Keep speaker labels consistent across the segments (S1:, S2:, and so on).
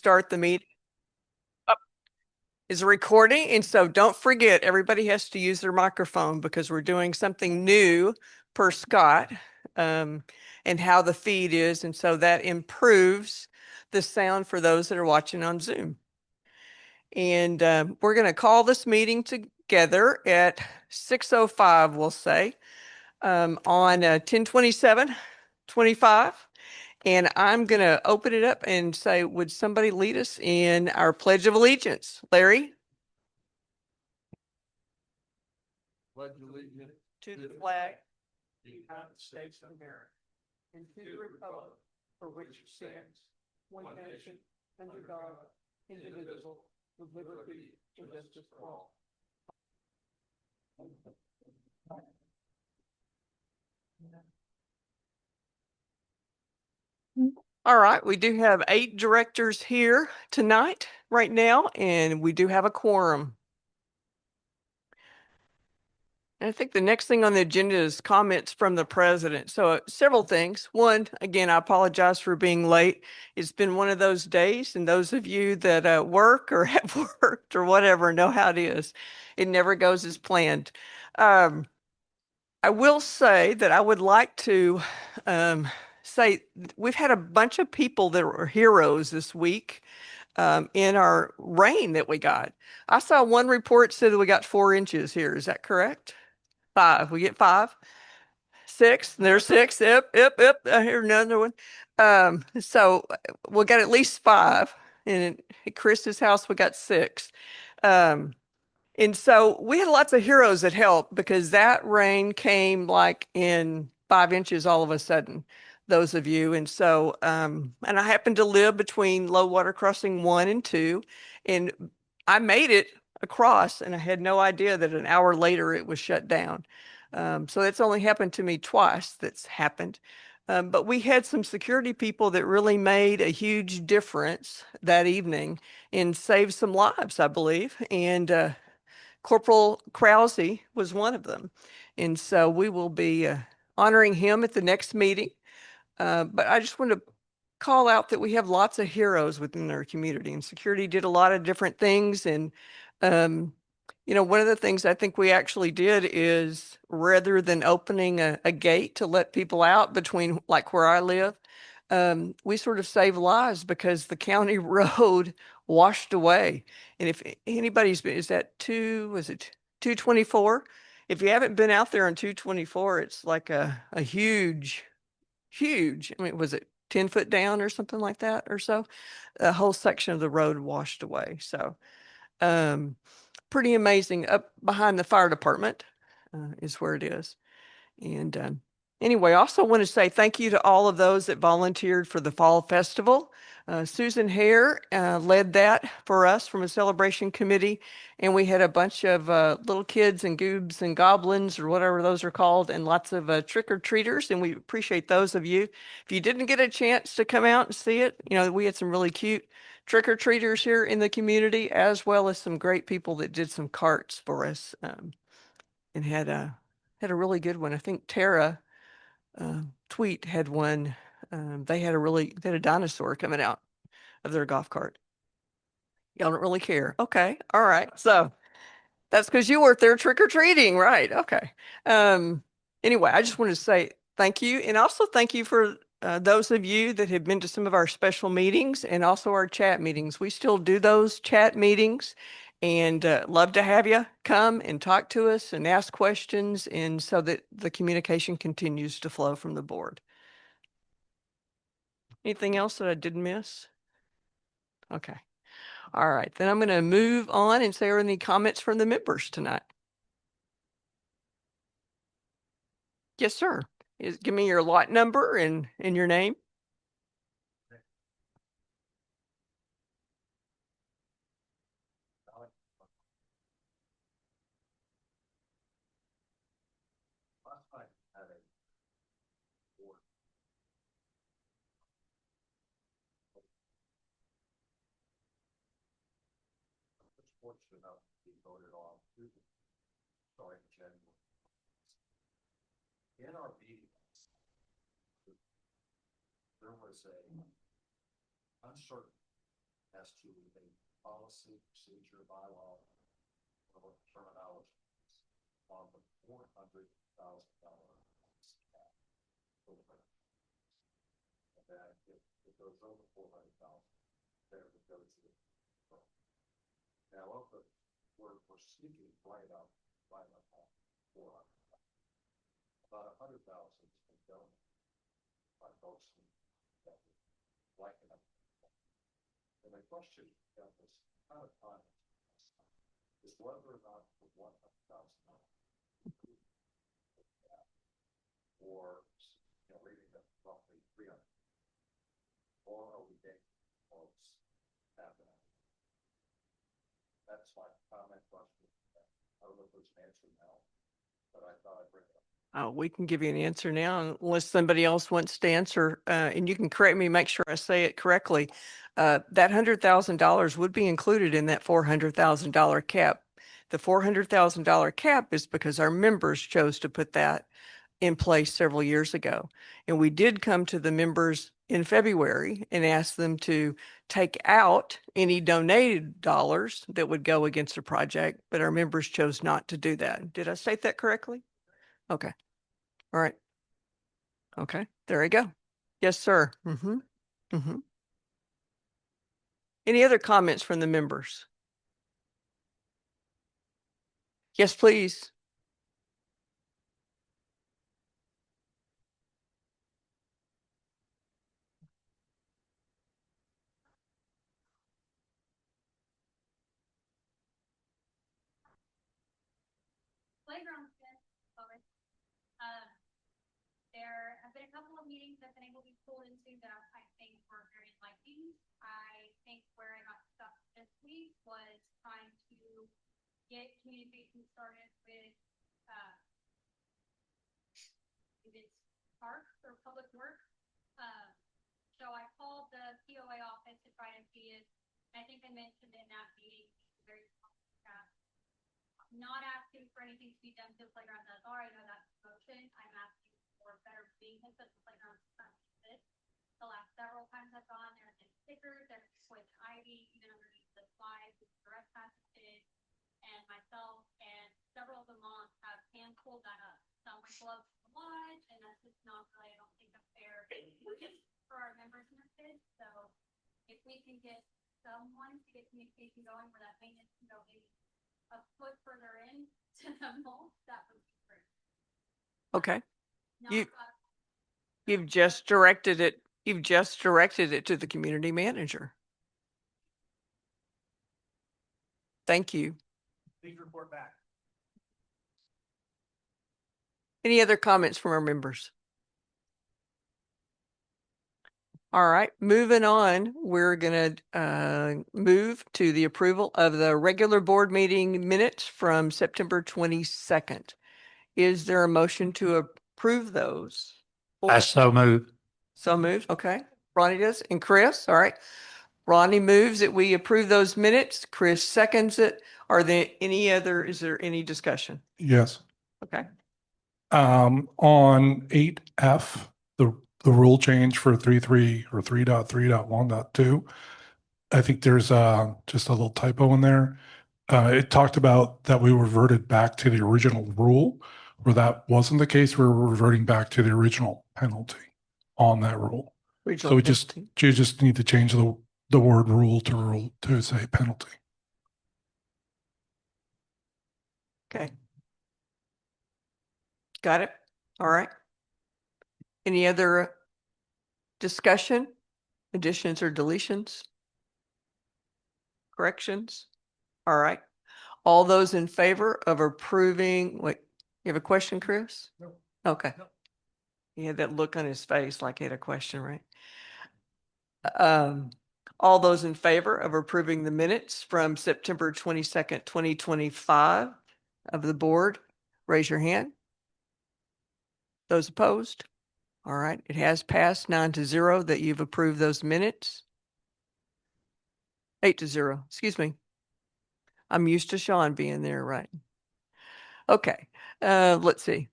S1: start the meeting. Up is a recording, and so don't forget, everybody has to use their microphone because we're doing something new per Scott, um, and how the feed is, and so that improves the sound for those that are watching on Zoom. And we're going to call this meeting together at 6:05, we'll say, on 10/27/25. And I'm going to open it up and say, would somebody lead us in our Pledge of Allegiance? Larry?
S2: Pledge allegiance
S1: To the flag of the United States of America and to the republic for which it stands, one nation, under God, indivisible, with liberty and justice for all. All right, we do have 8 directors here tonight, right now, and we do have a quorum. And I think the next thing on the agenda is comments from the president. So several things. One, again, I apologize for being late. It's been one of those days, and those of you that work or have worked or whatever know how it is. It never goes as planned. I will say that I would like to say we've had a bunch of people that were heroes this week in our rain that we got. I saw one report said that we got 4 inches here. Is that correct? 5. We get 5. 6. There's 6. Yep, yep, yep. I hear another one. So we got at least 5. And at Chris's house, we got 6. Um, and so we had lots of heroes that helped because that rain came like in 5 inches all of a sudden, those of you. And so, and I happen to live between low water crossing 1 and 2, and I made it across and I had no idea that an hour later it was shut down. So that's only happened to me twice that's happened. But we had some security people that really made a huge difference that evening and saved some lives, I believe. And Corporal Krause was one of them. And so we will be honoring him at the next meeting. But I just want to call out that we have lots of heroes within our community, and security did a lot of different things. And, um, one of the things I think we actually did is rather than opening a gate to let people out between like where I live, we sort of saved lives because the county road washed away. And if anybody's been, is that was it 224? If you haven't been out there on 224, it's like a huge, I mean, was it 10 foot down or something like that or so? A whole section of the road washed away. So, um, pretty amazing. Up behind the fire department is where it is. And anyway, I also want to say thank you to all of those that volunteered for the Fall Festival. Susan Hare led that for us from a celebration committee, and we had a bunch of little kids and goobs and goblins or whatever those are called, and lots of trick-or-treaters, and we appreciate those of you. If you didn't get a chance to come out and see it, we had some really cute trick-or-treaters here in the community, as well as some great people that did some carts for us, and had a really good one. I think Tara Tweet had one. They had a dinosaur coming out of their golf cart. Y'all don't really care. Okay. All right. So that's because you weren't there trick or treating. Right. Okay. Um, anyway, I just wanted to say thank you. And also thank you for those of you that have been to some of our special meetings and also our chat meetings. We still do those chat meetings, and love to have you come and talk to us and ask questions, and so that the communication continues to flow from the board. Anything else that I didn't miss? Okay. All right. Then I'm going to move on and say, are there any comments from the members tonight? Yes, sir. Give me your lot number and your name.
S2: fortunate enough to be voted on starting January. In our meetings, there was a uncertainty as to a policy, procedure, bylaw, or terminology on the $400,000 cap. And that if it goes over 400,000, then it would go to the. Now, of the, we're sneaking right up that 400. About 100,000 has been donated by folks who like it. And the question that was kind of fun is whether or not the $100,000 or reading that roughly 300, or are we getting folks happening? That's my comment question. I don't know if there's an answer now, but I thought I'd bring it up.
S1: We can give you an answer now unless somebody else wants to answer. And you can correct me, make sure I say it correctly. That $100,000 would be included in that $400,000 cap. The $400,000 cap is because our members chose to put that in place several years ago. And we did come to the members in February and ask them to take out any donated dollars that would go against the project, but our members chose not to do that. Did I state that correctly? Okay. All right. Okay. There you go. Yes, sir. Mm-hmm. Mm-hmm. Any other comments from the members? Yes, please.
S3: Playground sorry. There have been a couple of meetings I've been able to be pulled into that I think were very enlightening. I think where I got stuck this week was trying to get communication started with it's parks or public works. So I called the POA office to try and see it. I think I mentioned in that meeting very not asking for anything to be done to the playground does already know that's motion. I'm asking for better maintenance of the playground. The last several times I've gone, there's been stickers, there's with ivy, even underneath the slides, with trespassing, and myself and several of the moms have hand pulled that up. Some with gloves to watch, and that's just not really, I don't think, a fair for our members and their kids. So if we can get someone to get communication going where that maintenance can go maybe a foot further in to the mold, that would be great.
S1: Okay. You've just directed it. You've just directed it to the community manager. Thank you.
S2: Please report back.
S1: Any other comments from our members? All right, moving on, we're going to move to the approval of the regular board meeting minutes from September 22nd. Is there a motion to approve those?
S4: I so move.
S1: So moved. Okay. Ronnie does. And Chris. All right. Ronnie moves that we approve those minutes. Chris seconds it. Are there any other, is there any discussion?
S5: Yes.
S1: Okay.
S5: On 8F, the rule change for 3.3 or 3.3.1.2, I think there's just a little typo in there. It talked about that we reverted back to the original rule, where that wasn't the case. We're reverting back to the original penalty on that rule. So you just need to change the word rule to say penalty.
S1: Okay. Got it. All right. Any other discussion, additions or deletions? Corrections? All right. All those in favor of approving, wait, you have a question, Chris?
S2: No.
S1: Okay.
S2: No.
S1: He had that look on his face like he had a question, right? All those in favor of approving the minutes from September 22nd, 2025 of the board, raise your hand. Those opposed? All right, it has passed 9-0 that you've approved those minutes. 8-0, excuse me. I'm used to Sean being there, right? Okay, let's see.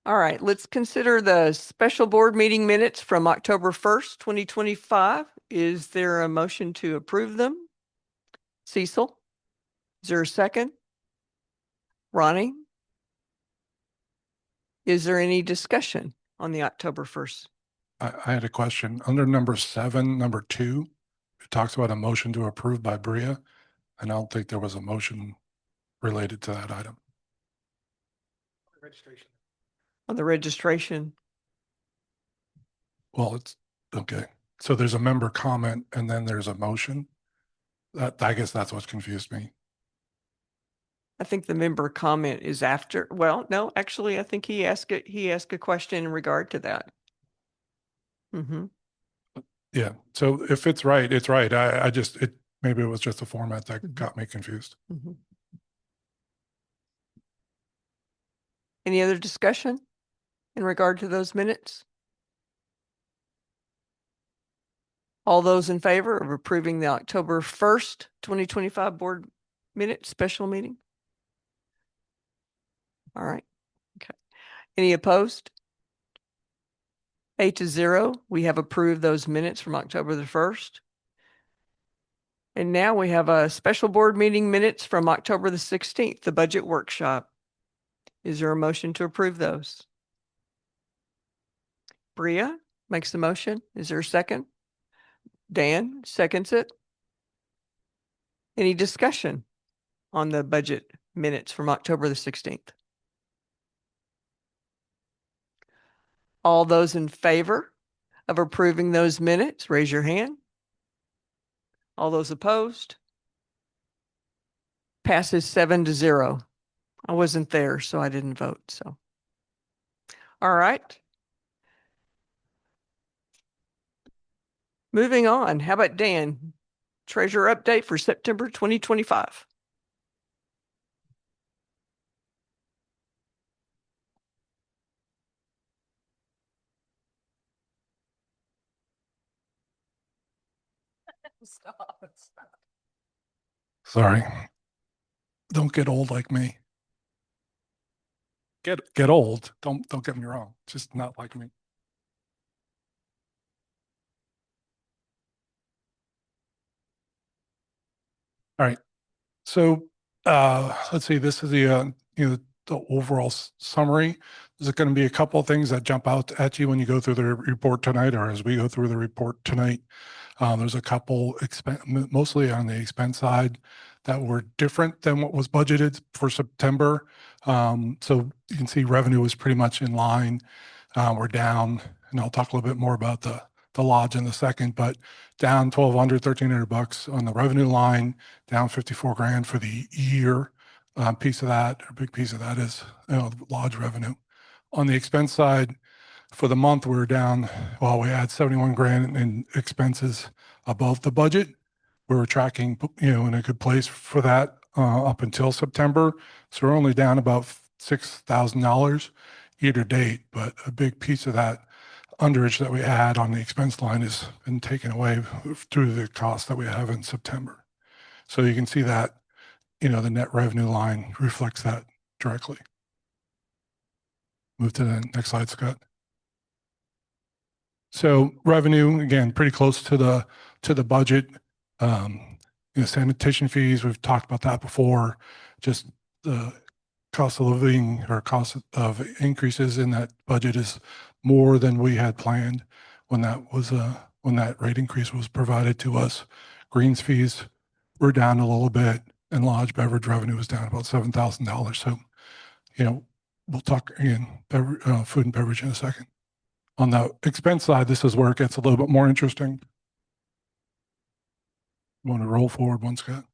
S1: All right, let's consider the special board meeting minutes from October 1st, 2025. is there a motion to approve them? Cecil? Is there a second? Ronnie? Is there any discussion on the October 1st?
S5: I had a question. Under number 7, number 2, it talks about a motion to approve by Bria, and I don't think there was a motion related to that item.
S2: Registration.
S1: On the registration?
S5: Well, it's okay. So there's a member comment and then there's a motion. I guess that's what's confused me.
S1: I think the member comment is after, well, no, actually, I think he asked a question in regard to that. Mm-hmm.
S5: Yeah. So if it's right, it's right. Maybe it was just a format that got me confused.
S1: Mm-hmm. Any other discussion in regard to those minutes? All those in favor of approving the October 1st, 2025 board minute special meeting? All right. Okay. Any opposed? 8-0. We have approved those minutes from October the 1st. And now we have a special board meeting minutes from October the 16th, the budget workshop. Is there a motion to approve those? Bria makes the motion. Is there a second? Dan seconds it. Any discussion on the budget minutes from October the 16th? All those in favor of approving those minutes, raise your hand. All those opposed? Passes 7-0. I wasn't there, so I didn't vote, so. All right. Moving on, how about Dan? Treasurer update for September 2025.
S2: Stop.
S5: Sorry. Don't get old like me. Get old. Don't get me wrong. Just not like me. All right. So let's see. This is the overall summary. There's going to be a couple of things that jump out at you when you go through the report tonight, or as we go through the report tonight. There's a couple mostly on the expense side that were different than what was budgeted for September. So you can see revenue was pretty much in line. We're down, and I'll talk a little bit more about the lodge in a second, but down $1,200-$1,300 on the revenue line, down 54 grand for the year. Piece of that, a big piece of that is lodge revenue. On the expense side, for the month, we were down, well, we had 71 grand in expenses above the budget. We were tracking, in a good place for that up until September. So we're only down about $6,000 year to date, but a big piece of that underage that we had on the expense line has been taken away through the cost that we have in September. So you can see that, the net revenue line reflects that directly. Move to the next slide, Scott. So revenue, again, pretty close to the budget. Sanitation fees, we've talked about that before. Just the cost of living or cost of increases in that budget is more than we had planned when that rate increase was provided to us. Greens fees were down a little bit, and lodge beverage revenue was down about $7,000. So, we'll talk again, food and beverage in a second. On the expense side, this is where it gets a little bit more interesting. You want to roll forward one, Scott?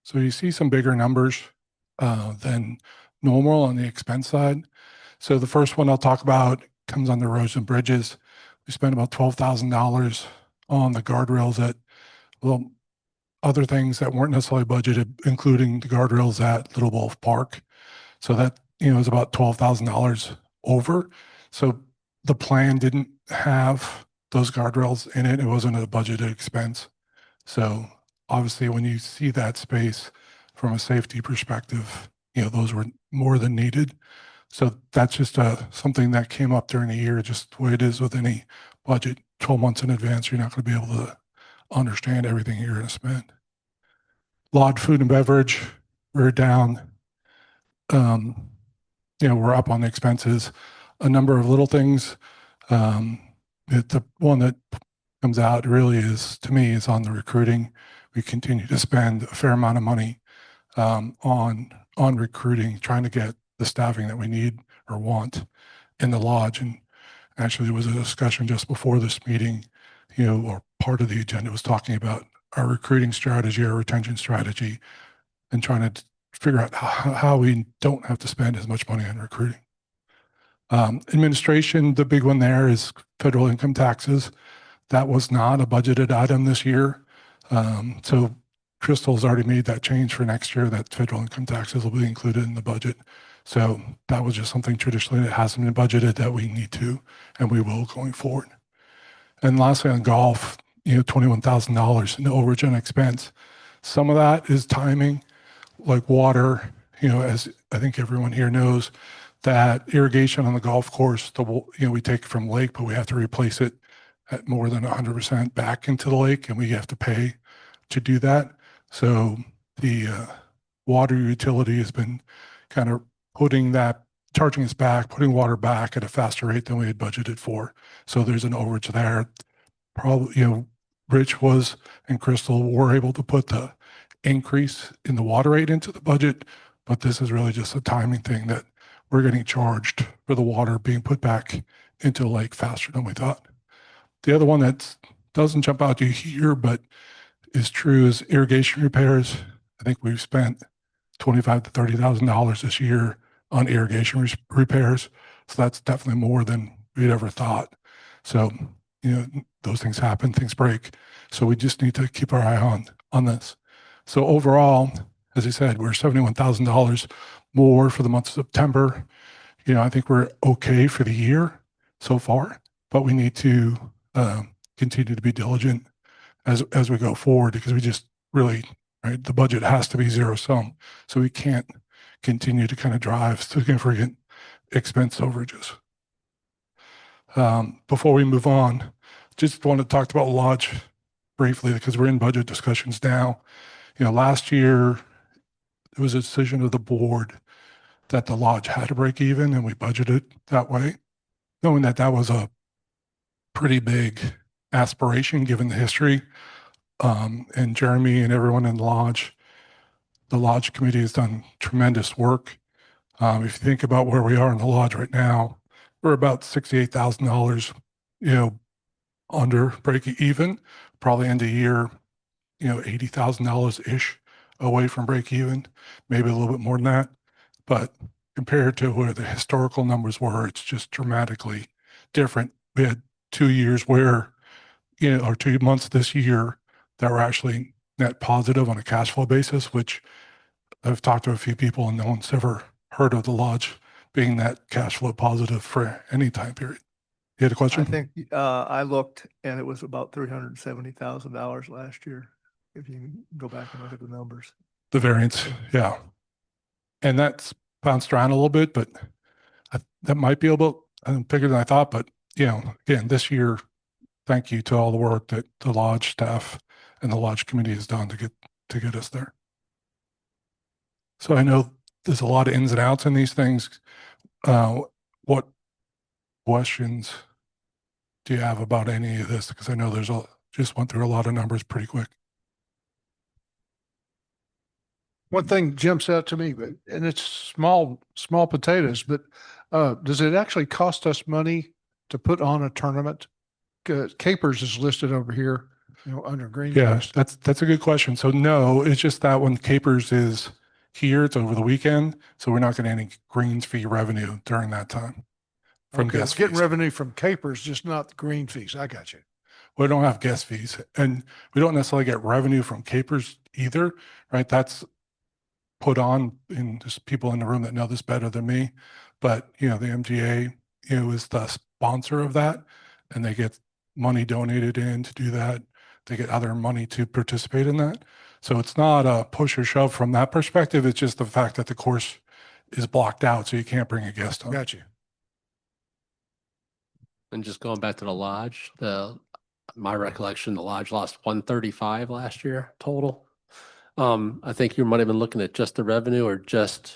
S5: So you see some bigger numbers than normal on the expense side. So the first one I'll talk about comes under roads and bridges. We spent about $12,000 on the guardrails at, well, other things that weren't necessarily budgeted, including the guardrails at Little Wolf Park. So that, is about $12,000 over. So the plan didn't have those guardrails in it. It wasn't a budgeted expense. So obviously when you see that space from a safety perspective, those were more than needed. So that's just something that came up during the year, just the way it is with any budget. 12 months in advance, you're not going to be able to understand everything you're going to spend. Lodge, food and beverage, we're down. We're up on the expenses. A number of little things. The one that comes out really is, to me, is on the recruiting. We continue to spend a fair amount of money on recruiting, trying to get the staffing that we need or want in the lodge. And actually, there was a discussion just before this meeting, or part of the agenda was talking about our recruiting strategy, our retention strategy, and trying to figure out how we don't have to spend as much money on recruiting. Administration, the big one there is federal income taxes. That was not a budgeted item this year. So Crystal's already made that change for next year, that federal income taxes will be included in the budget. So that was just something traditionally that hasn't been budgeted that we need to, and we will going forward. And lastly, on golf, $21,000 in overage and expense. Some of that is timing, like water, as I think everyone here knows, that irrigation on the golf course, we take it from lake, but we have to replace it at more than 100% back into the lake, and we have to pay to do that. So the water utility has been kind of charging us back, putting water back at a faster rate than we had budgeted for. So there's an overage there. Probably, Rich and Crystal were able to put the increase in the water rate into the budget, but this is really just a timing thing that we're getting charged for the water being put back into the lake faster than we thought. The other one that doesn't jump out to you here, but is true, is irrigation repairs. I think we've spent $25,000 to $30,000 this year on irrigation repairs. So that's definitely more than we'd ever thought. So, those things happen, things break. So we just need to keep our eye on this. So overall, as I said, we're $71,000 more for the month of September. I think we're okay for the year so far, but we need to continue to be diligent as we go forward, because we just really, right, the budget has to be zero sum. So we can't continue to kind of drive significant expense overages. Before we move on, just want to talk about lodge briefly, because we're in budget discussions now. Last year, it was a decision of the board that the lodge had to break even, and we budgeted that way, knowing that that was a pretty big aspiration given the history. And Jeremy and everyone in the lodge committee has done tremendous work. If you think about where we are in the lodge right now, we're about $68,000, under break even, probably end of year, $80,000 ish away from break even, maybe a little bit more than that. But compared to where the historical numbers were, it's just dramatically different. We had 2 years where, or 2 months this year that were actually net positive on a cash flow basis, which I've talked to a few people and no one's ever heard of the lodge being net cash flow positive for any time period. You had a question?
S2: I think I looked and it was about $370,000 last year. If you can go back and look at the numbers.
S5: The variance, yeah. And that's bounced around a little bit, but that might be a little bigger than I thought. But, again, this year, thank you to all the work that the lodge staff and the lodge committee has done to get us there. So I know there's a lot of ins and outs in these things. What questions do you have about any of this? Because I know just went through a lot of numbers pretty quick.
S2: One thing jumps out to me, and it's small potatoes, but does it actually cost us money to put on a tournament? Capers is listed over here, under green.
S5: Yeah, that's a good question. So no, it's just that when Capers is here, it's over the weekend, so we're not getting any greens fee revenue during that time. From
S2: Okay,
S5: guest
S2: getting
S5: fees.
S2: revenue from capers, just not the green fees. I got you.
S5: We don't have guest fees, and we don't necessarily get revenue from Capers either, right? That's put on in just people in the room that know this better than me. But, the MGA, is the sponsor of that, and they get money donated in to do that. They get other money to participate in that. So it's not a push or shove from that perspective. It's just the fact that the course is blocked out, so you can't bring a guest on.
S4: Got you.
S6: And just going back to the lodge, my recollection, the lodge lost 135 last year total. I think you might have been looking at just the revenue or just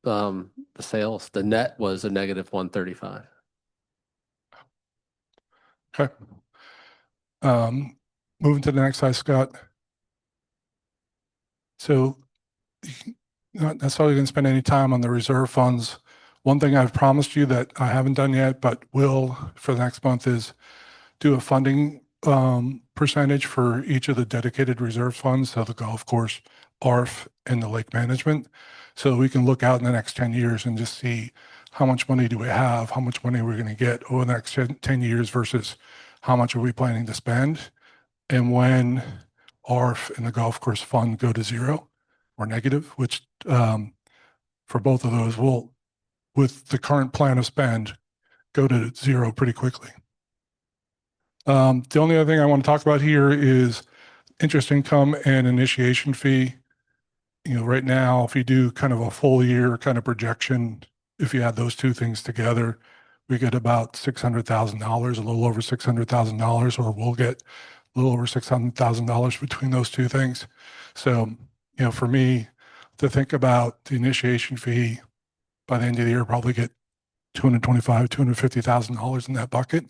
S6: the sales. The net was a negative 135.
S5: Okay. Moving to the next slide, Scott. So not necessarily going to spend any time on the reserve funds. One thing I've promised you that I haven't done yet, but will for the next month is do a funding percentage for each of the dedicated reserve funds, so the golf course, ARF, and the lake management. So we can look out in the next 10 years and just see how much money do we have, how much money we're going to get over the next 10 years versus how much are we planning to spend. And when ARF and the golf course fund go to zero or negative, which for both of those will, with the current plan of spend, go to zero pretty quickly. The only other thing I want to talk about here is interest income and initiation fee. Right now, if you do kind of a full year kind of projection, if you add those two things together, we get about $600,000, a little over $600,000, or we'll get a little over $600,000 between those two things. So, for me to think about the initiation fee by the end of the year, probably get $225,000, $250,000 in that bucket.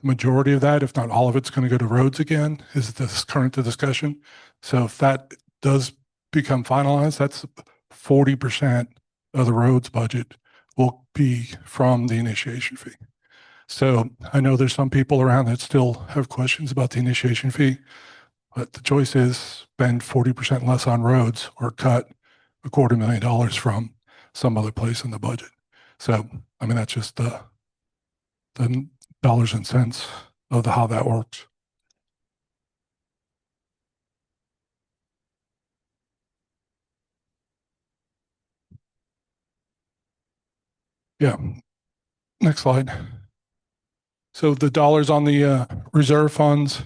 S5: The majority of that, if not all of it's going to go to roads again, is this current discussion. So if that does become finalized, that's 40% of the roads budget will be from the initiation fee. So I know there's some people around that still have questions about the initiation fee, but the choice is spend 40% less on roads or cut $250,000 from some other place in the budget. So, I mean, that's just the dollars and cents of how that works. Yeah. Next slide. So the dollars on the reserve funds,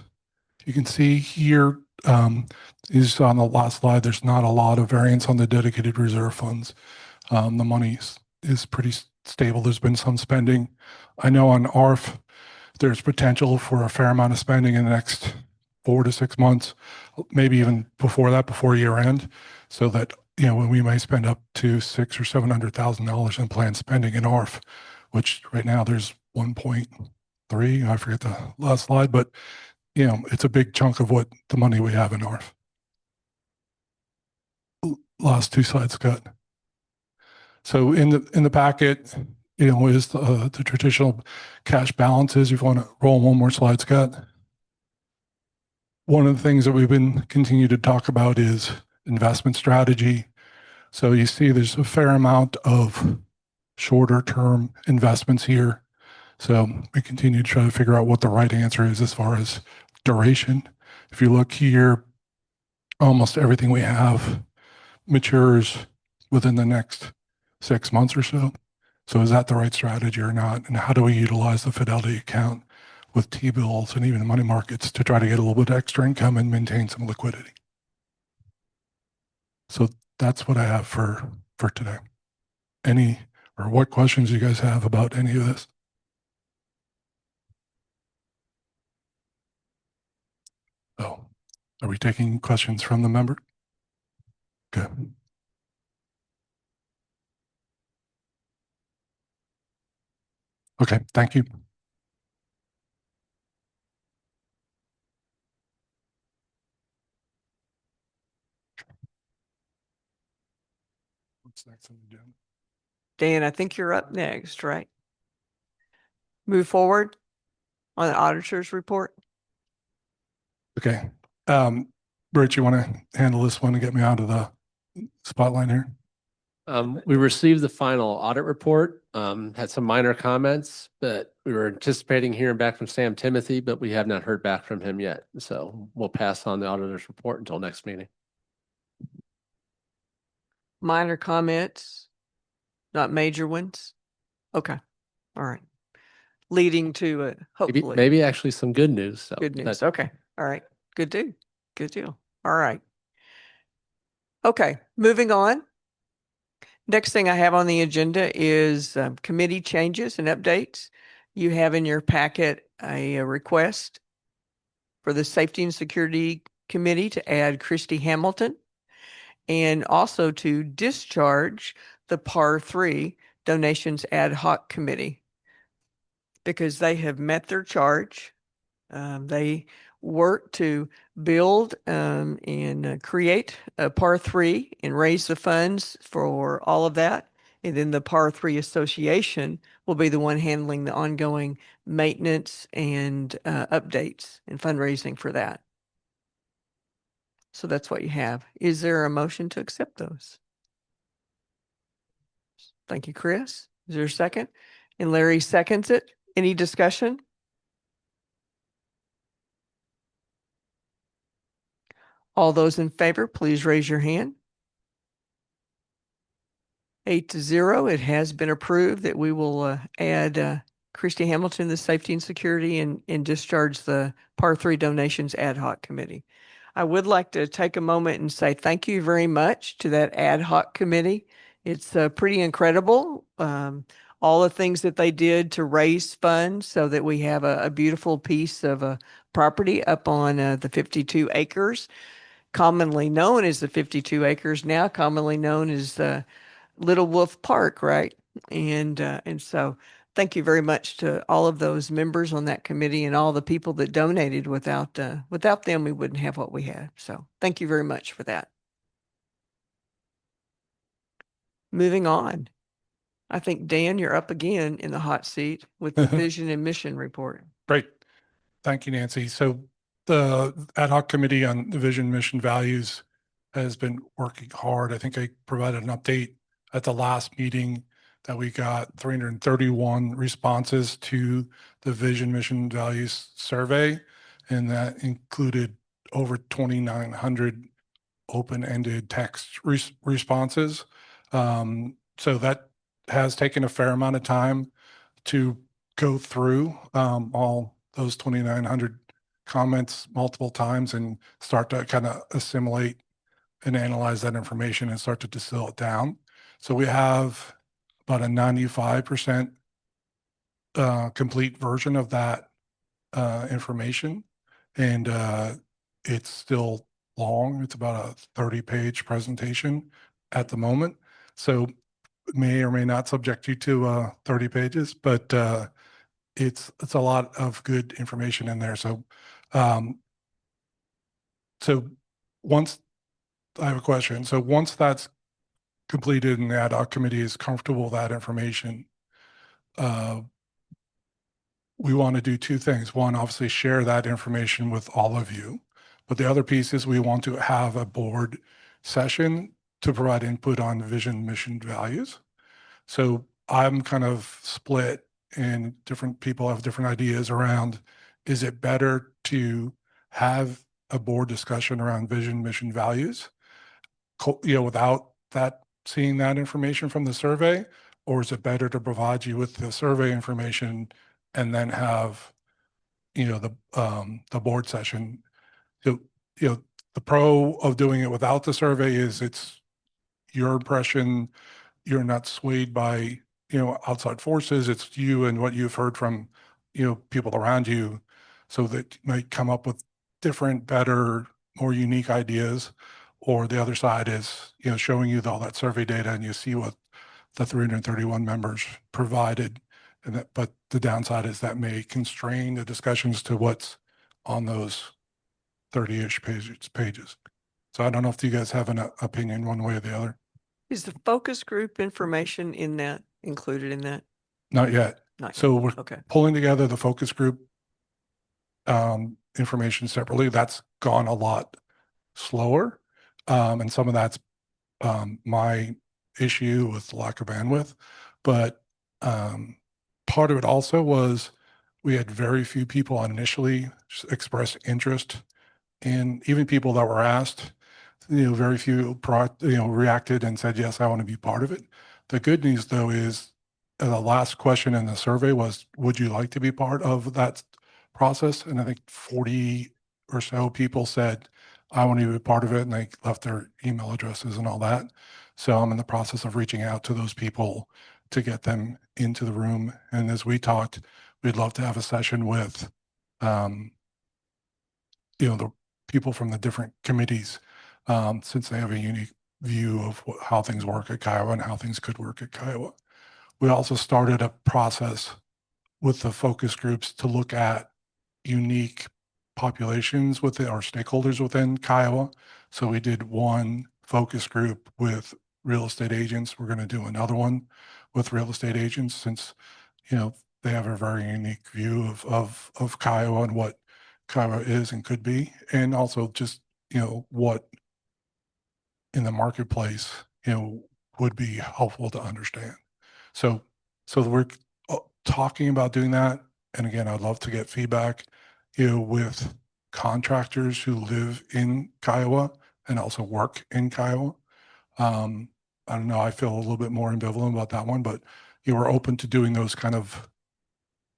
S5: you can see here, is on the last slide, there's not a lot of variance on the dedicated reserve funds. The money is pretty stable. There's been some spending. I know on ARF, there's potential for a fair amount of spending in the next 4 to 6 months, maybe even before that, before year end, so that, when we may spend up to $600,000 or $700,000 in planned spending in ARF, which right now there's 1.3, I forget the last slide, but it's a big chunk of what the money we have in ARF. Last 2 slides, Scott. So in the packet, is the traditional cash balances. If you want to roll one more slide, Scott. One of the things that we've been continue to talk about is investment strategy. So you see there's a fair amount of shorter term investments here. So we continue to try to figure out what the right answer is as far as duration. If you look here, almost everything we have matures within the next 6 months or so. So is that the right strategy or not? And how do we utilize the Fidelity account with T-bills and even money markets to try to get a little bit extra income and maintain some liquidity? So that's what I have for today. What questions you guys have about any of this? Oh, are we taking questions from the member? Okay. Okay, thank you. What's next on the agenda?
S1: Dan, I think you're up next, right? Move forward on the auditor's report.
S5: Okay. Rich, you want to handle this one and get me out of the spotlight here?
S6: We received the final audit report, had some minor comments, but we were anticipating hearing back from Sam Timothy, but we have not heard back from him yet. So we'll pass on the auditor's report until next meeting.
S1: Minor comments, not major ones. Okay. All right. Leading to
S6: Maybe,
S1: hopefully
S6: maybe actually some good news. So
S1: good news.
S6: that-
S1: Okay. All right. Good deal. Good deal. All right. Okay. Moving on. Next thing I have on the agenda is committee changes and updates. You have in your packet a request for the Safety and Security Committee to add Christy Hamilton and also to discharge the PAR 3 Donations Ad Hoc Committee because they have met their charge. They work to build and create a PAR 3 and raise the funds for all of that. And then the PAR 3 Association will be the one handling the ongoing maintenance and updates and fundraising for that. So that's what you have. Is there a motion to accept those? Thank you, Chris. Is there a second? And Larry seconds it. Any discussion? All those in favor, please raise your hand. 8-0, it has been approved that we will add Christy Hamilton, the Safety and Security, and discharge the PAR 3 Donations Ad Hoc Committee. I would like to take a moment and say thank you very much to that ad hoc committee. It's pretty incredible. All the things that they did to raise funds so that we have a beautiful piece of property up on the 52 acres, commonly known as the 52 acres, now commonly known as Little Wolf Park, right? And so thank you very much to all of those members on that committee and all the people that donated. Without them, we wouldn't have what we have. So thank you very much for that. Moving on. I think, Dan, you're up again in the hot seat with the vision and mission report.
S5: Great. Thank you, Nancy. So the ad hoc committee on the vision, mission, values has been working hard. I think I provided an update at the last meeting that we got 331 responses to the vision, mission, values survey, and that included over 2,900 open-ended text responses. So that has taken a fair amount of time to go through all those 2,900 comments multiple times and start to kind of assimilate and analyze that information and start to distill it down. So we have about a 95% complete version of that information. And it's still long. It's about a 30-page presentation at the moment. So may or may not subject you to 30 pages, but it's a lot of good information in there. So once I have a question. So once that's completed and the ad hoc committee is comfortable with that information, we want to do two things. One, obviously share that information with all of you. But the other piece is we want to have a board session to provide input on vision, mission, values. So I'm kind of split and different people have different ideas around, is it better to have a board discussion around vision, mission, values, without that, seeing that information from the survey? Or is it better to provide you with the survey information and then have, the board session? So, the pro of doing it without the survey is it's your impression. You're not swayed by, outside forces. It's you and what you've heard from, people around you, so that you might come up with different, better, more unique ideas. Or the other side is, showing you all that survey data and you see what the 331 members provided. But the downside is that may constrain the discussions to what's on those 30-ish pages. So I don't know if you guys have an opinion one way or the other.
S1: Is the focus group information in that included in that?
S5: Not yet.
S1: Not yet.
S5: So we're
S1: Okay.
S5: pulling together the focus group information separately. That's gone a lot slower. And some of that's my issue with lack of bandwidth. But part of it also was we had very few people initially express interest in, even people that were asked, very few reacted and said, yes, I want to be part of it. The good news though is the last question in the survey was, would you like to be part of that process? And I think 40 or so people said, I want to be part of it. And they left their email addresses and all that. So I'm in the process of reaching out to those people to get them into the room. And as we talked, we'd love to have a session with, um, the people from the different committees, since they have a unique view of how things work at Kiowa and how things could work at Kiowa. We also started a process with the focus groups to look at unique populations within our stakeholders within Kiowa. So we did one focus group with real estate agents. We're going to do another one with real estate agents since, they have a very unique view of Kiowa and what Kiowa is and could be. And also just, what in the marketplace, would be helpful to understand. So, so we're talking about doing that. And again, I'd love to get feedback, with contractors who live in Kiowa and also work in Kiowa. I don't know, I feel a little bit more ambivalent about that one, but you were open to doing those kind of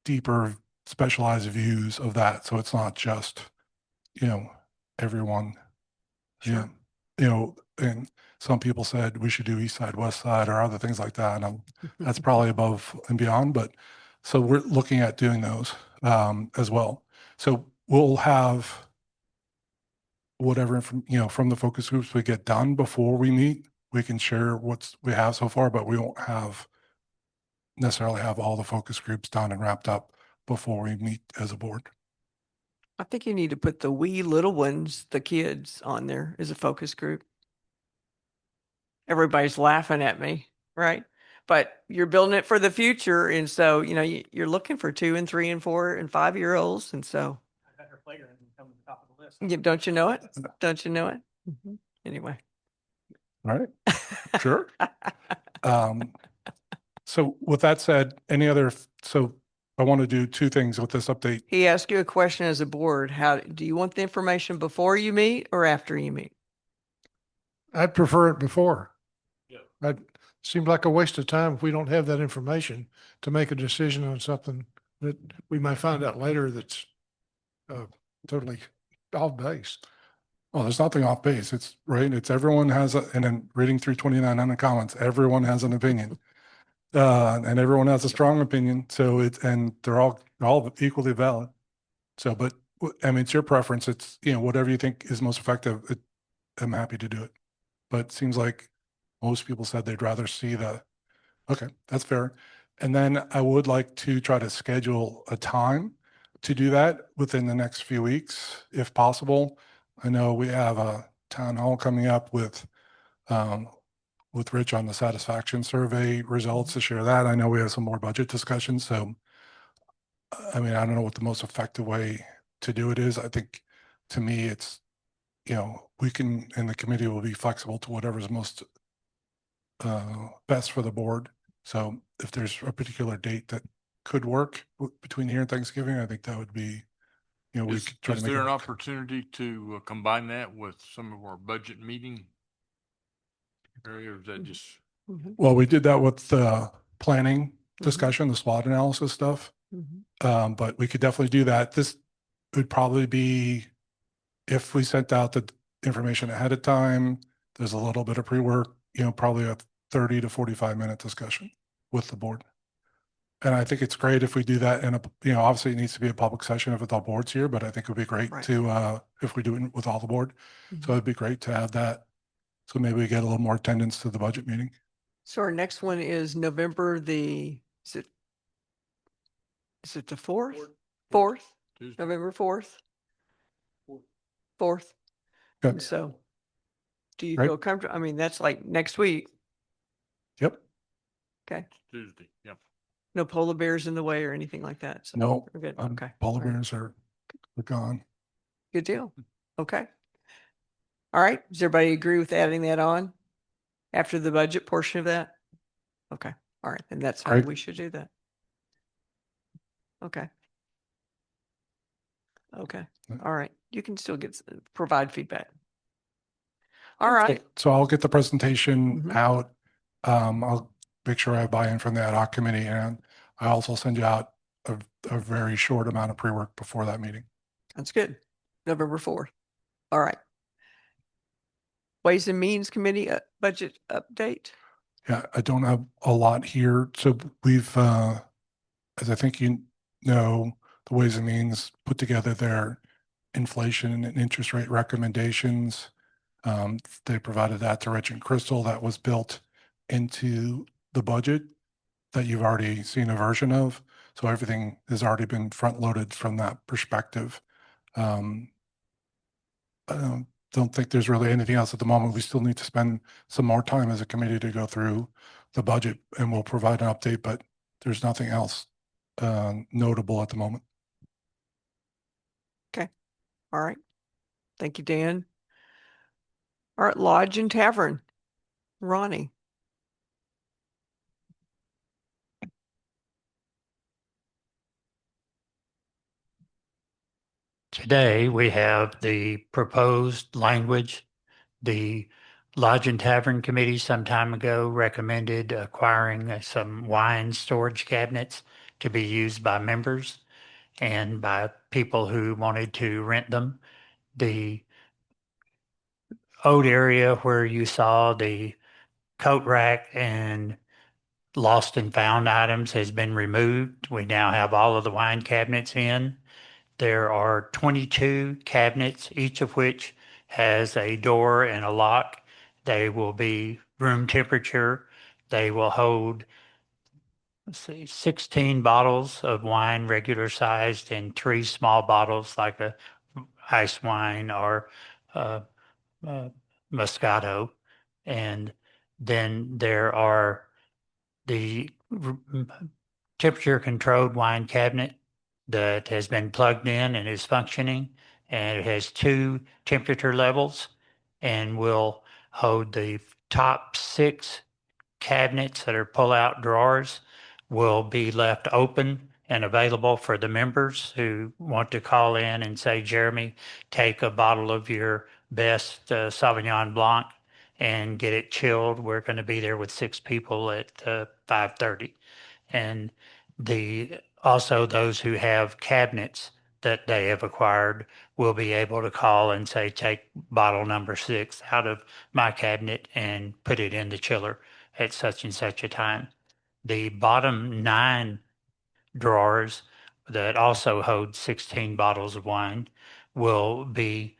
S5: deeper specialized views of that. So it's not just, everyone. Yeah.
S1: Sure.
S5: And some people said we should do east side, west side, or other things like that. And that's probably above and beyond, but so we're looking at doing those, as well. So we'll have whatever from the focus groups we get done before we meet. We can share what we have so far, but we won't necessarily have all the focus groups done and wrapped up before we meet as a board.
S1: I think you need to put the wee little ones, the kids, on there as a focus group. Everybody's laughing at me, right? But you're building it for the future. And so, you're looking for 2 and 3 and 4 and 5-year-olds. And so, don't you know it? Don't you know it? Anyway.
S5: All right. Sure. So with that said, so I want to do 2 things with this update.
S1: He asked you a question as a board. How do you want the information before you meet or after you meet?
S4: I'd prefer it before.
S2: Yeah.
S4: It seems like a waste of time if we don't have that information to make a decision on something that we might find out later that's totally off base.
S5: Well, there's nothing off base. It's right. It's everyone has and then reading through 2900 comments, everyone has an opinion. And everyone has a strong opinion. So and they're all equally valid. So, but I mean, it's your preference. It's, whatever you think is most effective. I'm happy to do it. But it seems like most people said they'd rather see okay, that's fair. And then I would like to try to schedule a time to do that within the next few weeks, if possible. I know we have a town hall coming up with Rich on the satisfaction survey results to share that. I know we have some more budget discussions. So, I mean, I don't know what the most effective way to do it is. I think to me, it's, we can, and the committee will be flexible to whatever's most best for the board. So if there's a particular date that could work between here and Thanksgiving, I think that would be, we
S7: Is,
S5: could try to
S7: is
S5: make it
S7: there an
S5: work.
S7: opportunity to combine that with some of our budget meeting area, or is that just,
S5: Well, we did that with the planning discussion, the SWOT analysis stuff. But we could definitely do that. This would probably be if we sent out the information ahead of time, there's a little bit of pre-work, probably a 30 to 45-minute discussion with the board. And I think it's great if we do that in obviously it needs to be a public session if it's all boards here, but I think it would be great
S1: Right.
S5: to, if we do it with all the board. So it'd be great to have that. So maybe we get a little more attendance to the budget meeting.
S1: So our next one is November is it the 4th? 4th?
S7: Tuesday?
S1: November 4th? 4th.
S5: Okay.
S1: And so do you
S5: Right.
S1: feel comfortable? I mean, that's like next week.
S5: Yep.
S1: Okay.
S7: Tuesday, yep.
S1: No polar bears in the way or anything like that. So
S5: No,
S1: we're good. Okay.
S5: polar
S1: All right.
S5: bears are gone.
S1: Good deal. Okay. All right. Does everybody agree with adding that on after the budget portion of that? Okay. All right. And that's how
S5: Great.
S1: we should do that. Okay. Okay. All right. You can still provide feedback. All right.
S5: So I'll get the presentation
S1: Mhm.
S5: out. I'll make sure I have buy-in from the ad hoc committee, and I also send you out a very short amount of pre-work before that meeting.
S1: That's good. November 4th. All right. Ways and Means Committee budget update.
S5: Yeah, I don't have a lot here. So we've, as I think you know, the Ways and Means put together their inflation and interest rate recommendations. They provided that to Rich and Crystal. That was built into the budget that you've already seen a version of. So everything has already been front loaded from that perspective. I don't think there's really anything else at the moment. We still need to spend some more time as a committee to go through the budget, and we'll provide an update, but there's nothing else notable at the moment.
S1: All right. Thank you, Dan. All right, Lodge and Tavern. Ronnie.
S8: Today, we have the proposed language. The Lodge and Tavern Committee some time ago recommended acquiring some wine storage cabinets to be used by members and by people who wanted to rent them. The old area where you saw the coat rack and lost and found items has been removed. We now have all of the wine cabinets in. There are 22 cabinets, each of which has a door and a lock. They will be room temperature. They will hold, let's see, 16 bottles of wine, regular sized, and 3 small bottles like a ice wine or uh, uh, Moscato. And then there are the temperature controlled wine cabinet that has been plugged in and is functioning, and it has 2 temperature levels and will hold the top 6 cabinets that are pull-out drawers will be left open and available for the members who want to call in and say, Jeremy, take a bottle of your best Sauvignon Blanc and get it chilled. We're going to be there with 6 people at 5:30. And also those who have cabinets that they have acquired will be able to call and say, take bottle number 6 out of my cabinet and put it in the chiller at such and such a time. The bottom 9 drawers that also hold 16 bottles of wine will be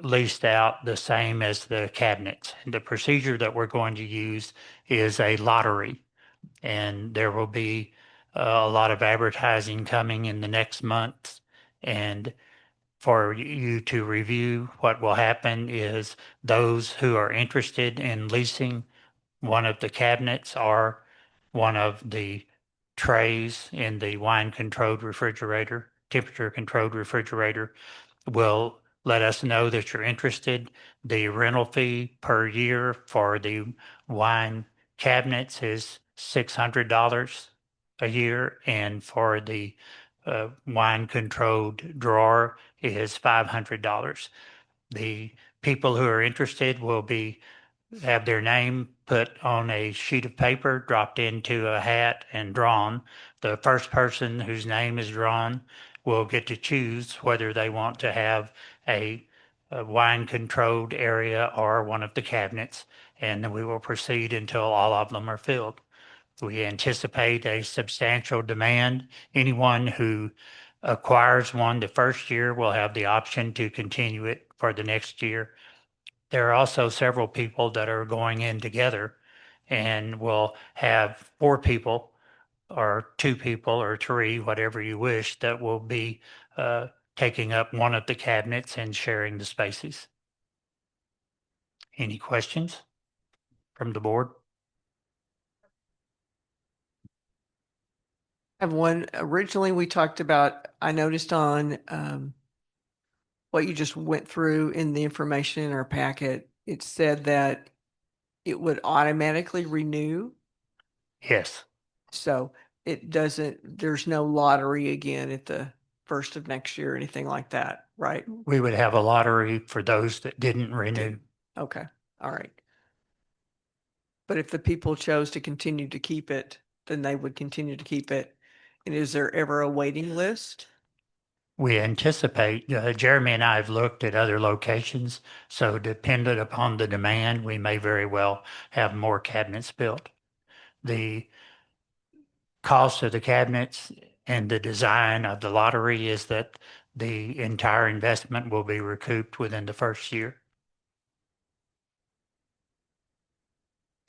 S8: leased out the same as the cabinets. And the procedure that we're going to use is a lottery, and there will be a lot of advertising coming in the next month. And for you to review, what will happen is those who are interested in leasing one of the cabinets or one of the trays in the wine controlled refrigerator, temperature controlled refrigerator, will let us know that you're interested. The rental fee per year for the wine cabinets is $600 a year, and for the wine controlled drawer is $500. The people who are interested will have their name put on a sheet of paper, dropped into a hat, and drawn. The first person whose name is drawn will get to choose whether they want to have a wine-controlled area or one of the cabinets, and then we will proceed until all of them are filled. We anticipate a substantial demand. Anyone who acquires one the first year will have the option to continue it for the next year. There are also several people that are going in together, and we'll have 4 people or 2 people or 3, whatever you wish, that will be taking up one of the cabinets and sharing the spaces. Any questions from the board?
S1: I have one. Originally, we talked about, I noticed on what you just went through in the information in our packet, it said that it would automatically renew.
S8: Yes.
S1: So it doesn't, there's no lottery again at the first of next year or anything like that, right?
S8: We would have a lottery for those that didn't renew.
S1: Okay, all right. But if the people chose to continue to keep it, then they would continue to keep it. And is there ever a waiting list?
S8: we anticipate, Jeremy and I have looked at other locations, so dependent upon the demand, we may very well have more cabinets built. The cost of the cabinets and the design of the lottery is that the entire investment will be recouped within the first year.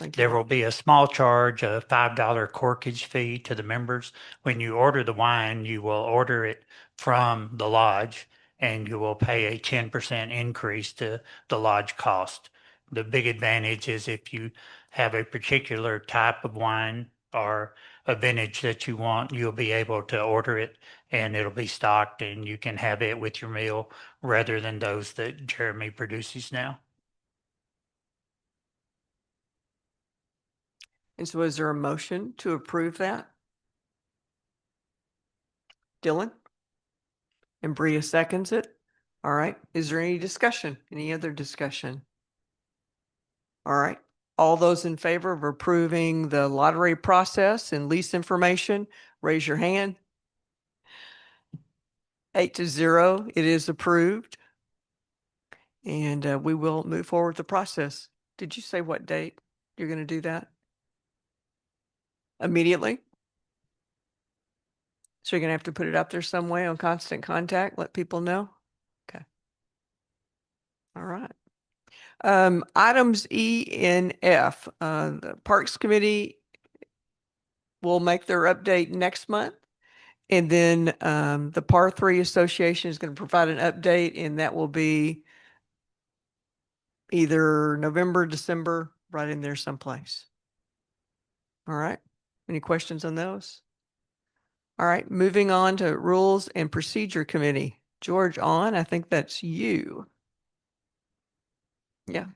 S1: Thank
S8: There
S1: you.
S8: will be a small charge, a $5 corkage fee to the members. When you order the wine, you will order it from the lodge and you will pay a 10% increase to the lodge cost. The big advantage is if you have a particular type of wine or a vintage that you want, you'll be able to order it and it'll be stocked and you can have it with your meal rather than those that Jeremy produces now.
S1: And so is there a motion to approve that? Dylan? And Bria seconds it. All right. Is there any discussion? Any other discussion? All right. All those in favor of approving the lottery process and lease information, raise your hand. 8-0, it is approved. And we will move forward with the process. Did you say what date you're going to do that? Immediately? So you're going to have to put it up there some way on Constant Contact, let people know? Okay. All right. Items E and F, the Parks Committee will make their update next month. And then the Par 3 Association is going to provide an update, and that will be either November, December, right in there someplace. All right. Any questions on those? All right. Moving on to Rules and Procedure Committee. George on, I think that's you. Yeah.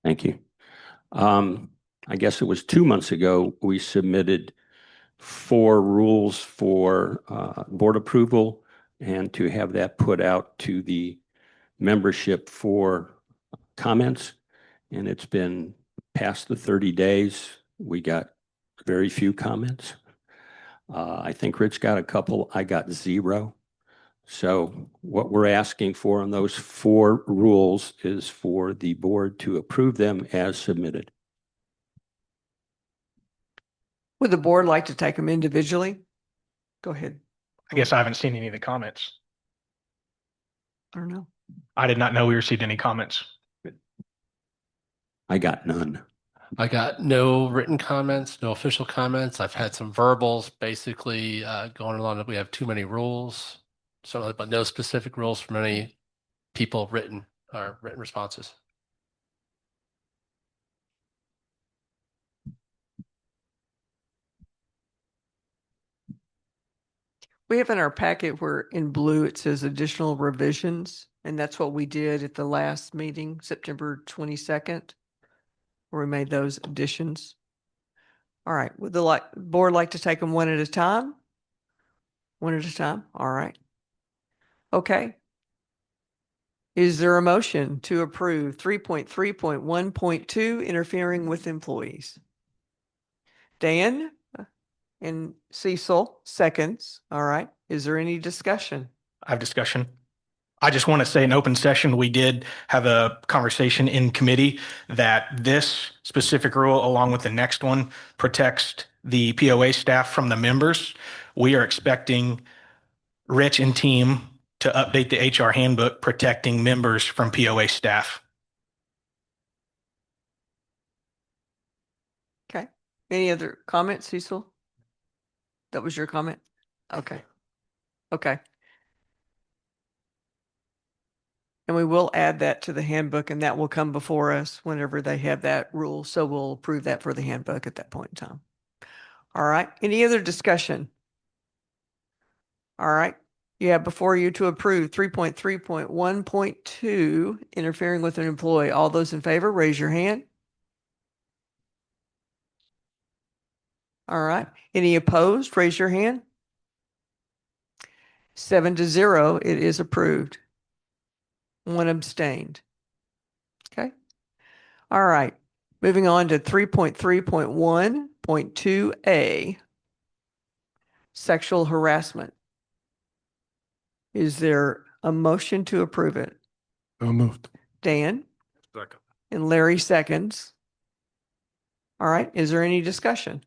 S9: Thank you. I guess it was 2 months ago, we submitted 4 rules for board approval and to have that put out to the membership for comments. And it's been past the 30 days. We got very few comments. I think Rich got a couple. I got 0. So what we're asking for on those 4 rules is for the board to approve them as submitted.
S1: Would the board like to take them individually? Go ahead.
S10: I guess I haven't seen any of the comments.
S1: I don't know.
S10: I did not know we received any comments.
S9: I got none.
S6: I got no written comments, no official comments. I've had some verbals, basically going along that we have too many rules, so but no specific rules from any people written or written responses.
S1: We have in our packet where in blue it says additional revisions, and that's what we did at the last meeting, September 22nd, where we made those additions. All right. Would the board like to take them one at a time? One at a time? All right. Okay. Is there a motion to approve 3.3.1.2 interfering with employees? Dan and Cecil seconds. All right. Is there any discussion?
S10: I have discussion. I just want to say in open session, we did have a conversation in committee that this specific rule, along with the next one, protects the POA staff from the members. We are expecting Rich and team to update the HR handbook protecting members from POA staff.
S1: Okay. Any other comments, Cecil? That was your comment? Okay. Okay. And we will add that to the handbook, and that will come before us whenever they have that rule. So we'll approve that for the handbook at that point in time. All right. Any other discussion? All right. You have before you to approve 3.3.1.2, interfering with an employee. All those in favor, raise your hand. All right. Any opposed? Raise your hand. 7-0, it is approved. One abstained. Okay. All right. Moving on to 3.3.1.2A, sexual harassment. Is there a motion to approve it?
S5: So moved.
S1: Dan
S7: Second.
S1: and Larry seconds. All right. Is there any discussion?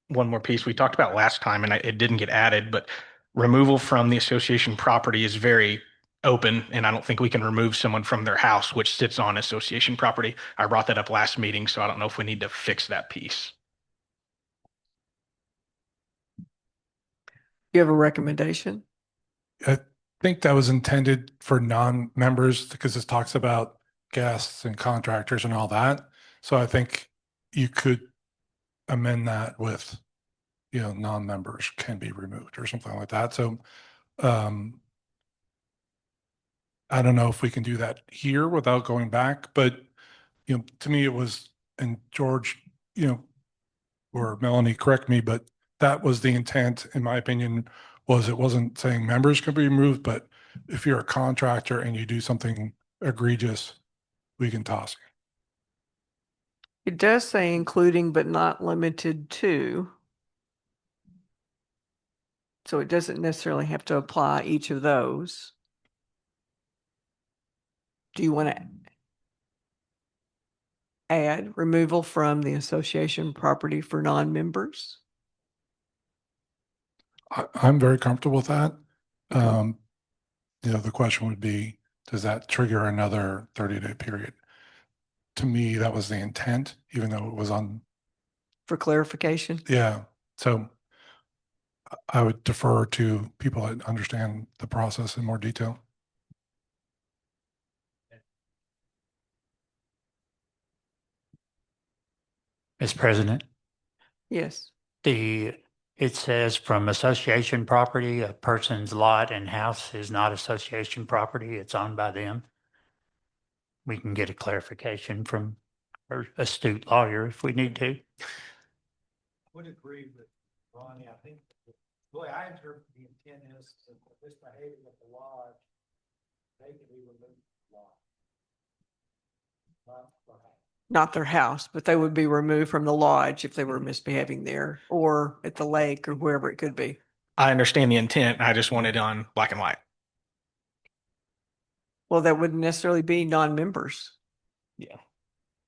S10: One more piece we talked about last time, and it didn't get added, but removal from the association property is very open, and I don't think we can remove someone from their house, which sits on association property. I brought that up last meeting, so I don't know if we need to fix that piece.
S1: You have a recommendation?
S5: I think that was intended for non-members because this talks about guests and contractors and all that. So I think you could amend that with, non-members can be removed or something like that. So I don't know if we can do that here without going back, but to me it was, and George, or Melanie, correct me, but that was the intent, in my opinion, was it wasn't saying members could be removed, but if you're a contractor and you do something egregious, we can toss
S1: It does say including but not limited to. So it doesn't necessarily have to apply each of those. Do you want to add removal from the association property for non-members?
S5: I'm very comfortable with that.
S1: Okay.
S5: The question would be, does that trigger another 30-day period? To me, that was the intent, even though it was on,
S1: For clarification?
S5: yeah. So I would defer to people that understand the process in more detail.
S8: Mr. President,
S1: Yes.
S8: it says from association property, a person's lot and house is not association property. It's owned by them. We can get a clarification from our astute lawyer if we need to.
S2: Would agree with Ronnie. I think the way I interpret the intent is that this behavior at the lodge, they can be removed from the lodge. Not perhaps.
S1: Not their house, but they would be removed from the lodge if they were misbehaving there or at the lake or wherever it could be.
S10: I understand the intent. I just want it on black and white.
S1: Well, that wouldn't necessarily be non-members.
S10: Yeah,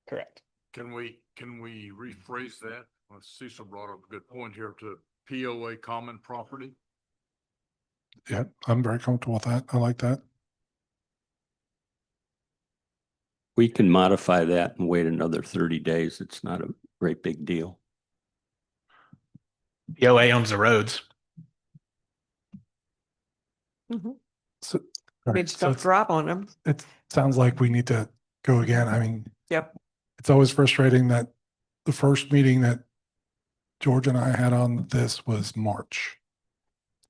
S10: correct.
S7: Can we rephrase that? Well, Cecil brought up a good point here to POA common property.
S5: Yeah, I'm very comfortable with that. I like that.
S9: We can modify that and wait another 30 days. It's not a great big deal.
S10: POA owns the roads.
S5: So,
S1: I mean, just don't drive on them.
S5: it sounds like we need to go again. I mean,
S1: Yep.
S5: it's always frustrating that the first meeting that George and I had on this was March.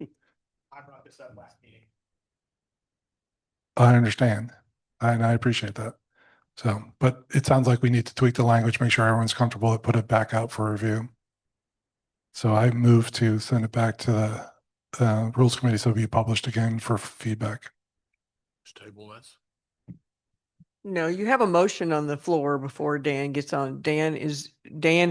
S10: I brought this up last meeting.
S5: I understand. And I appreciate that. So, but it sounds like we need to tweak the language, make sure everyone's comfortable to put it back out for review. So I move to send it back to the Rules Committee so it'll be published again for feedback.
S7: Just table this.
S1: No, you have a motion on the floor before Dan gets on. Dan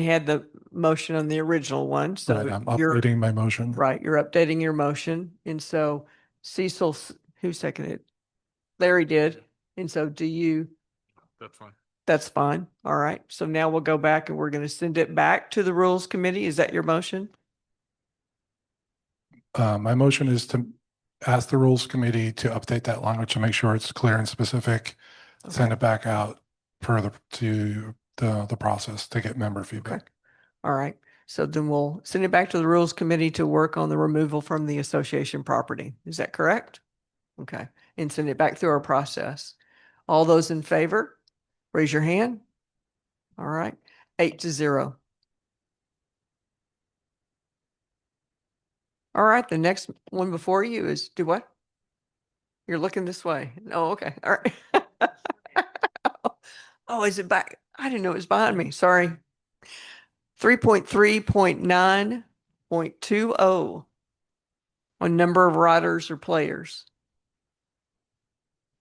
S1: had the motion on the original one, so
S5: Right, I'm
S1: you're
S5: updating my motion.
S1: right. You're updating your motion. And so Cecil, who seconded? Larry did. And so
S7: That's fine.
S1: that's fine. All right. So now we'll go back and we're going to send it back to the Rules Committee. Is that your motion?
S5: My motion is to ask the Rules Committee to update that language to make sure it's clear and specific, send
S1: Okay.
S5: it back out further to the process to get member feedback.
S1: All right. So then we'll send it back to the Rules Committee to work on the removal from the association property. Is that correct? Okay. And send it back through our process. All those in favor, raise your hand. All right. 8-0. All right. The next one before you is do what? You're looking this way. Oh, okay. All right. Oh, is it back? I didn't know it was behind me. Sorry. 3.3.9.20 on number of riders or players.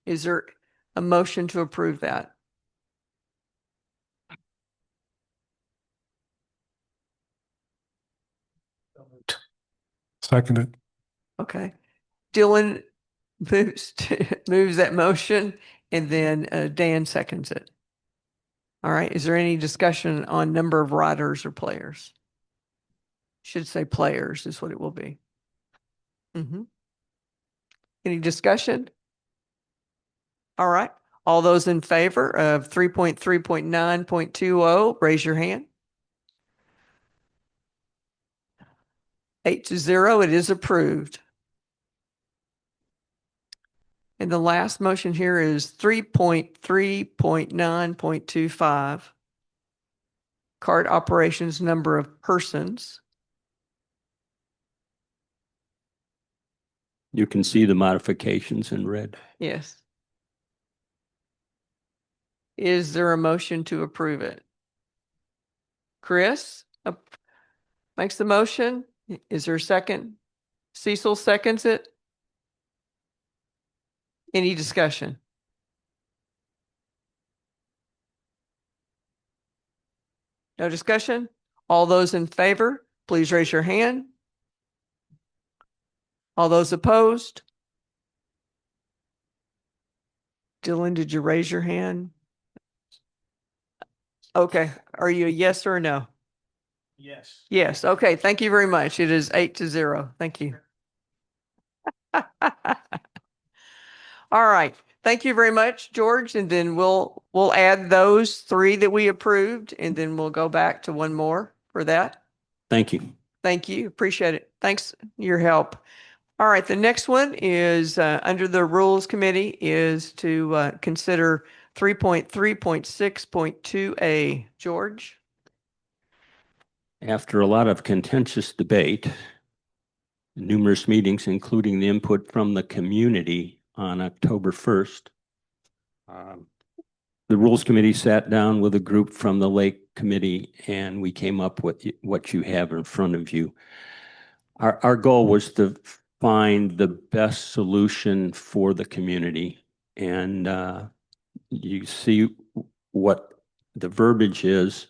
S1: Is there a motion to approve that?
S5: Seconded.
S1: Okay. Dylan moves, moves that motion, and then Dan seconds it. All right. Is there any discussion on number of riders or players? Should say players is what it will be. Any discussion? All right. All those in favor of 3.3.9.20, raise your hand. 8-0, it is approved. And the last motion here is 3.3.9.25. Cart operations number of persons.
S9: You can see the modifications in red.
S1: Yes. Is there a motion to approve it? Chris makes the motion. Is there a second? Cecil seconds it. Any discussion? No discussion? All those in favor, please raise your hand. All those opposed? Dylan, did you raise your hand? Okay. Are you a yes or a no?
S10: Yes.
S1: Yes. Okay. Thank you very much. It is 8-0. Thank you. All right. Thank you very much, George. And then we'll add those 3 that we approved, and then we'll go back to one more for that.
S9: Thank you.
S1: Thank you. Appreciate it. Thanks your help. All right. The next one is under the Rules Committee is to consider 3.3.6.2A. George?
S9: After a lot of contentious debate, numerous meetings, including the input from the community on October 1st, the Rules Committee sat down with a group from the Lake Committee, and we came up with what you have in front of you. Our goal was to find the best solution for the community. And you see what the verbiage is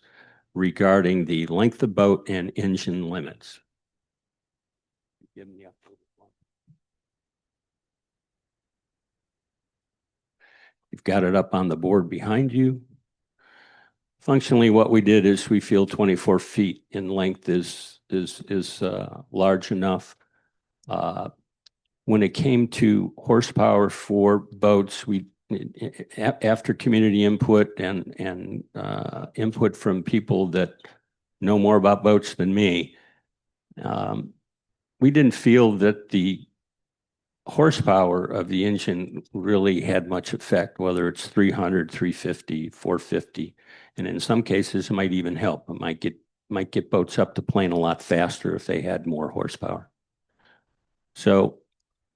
S9: regarding the length of boat and engine limits. Give me up. You've got it up on the board behind you. Functionally, what we did is we feel 24 feet in length is large enough. When it came to horsepower for boats, after community input and input from people that know more about boats than me, we didn't feel that the horsepower of the engine really had much effect, whether it's 300, 350, 450, and in some cases it might even help. It might get boats up to plane a lot faster if they had more horsepower. So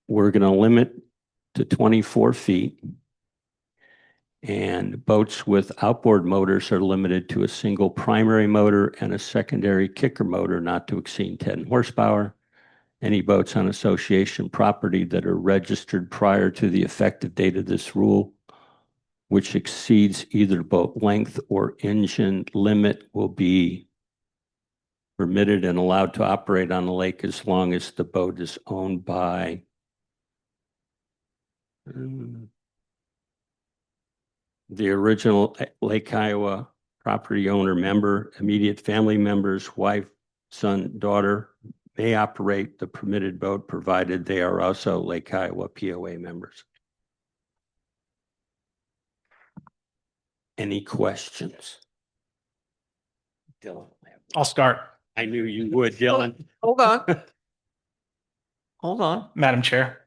S9: we're going to limit to 24 feet, and boats with outboard motors are limited to a single primary motor and a secondary kicker motor not to exceed 10 horsepower. Any boats on association property that are registered prior to the effective date of this rule, which exceeds either boat length or engine limit, will be permitted and allowed to operate on the lake as long as the boat is owned by the original Lake Kiowa property owner member, immediate family members, wife, son, daughter, may operate the permitted boat provided they are also Lake Kiowa POA members. Any questions? Dylan.
S10: I'll start.
S9: I knew you would, Dylan.
S1: Hold on. Hold on.
S10: Madam Chair.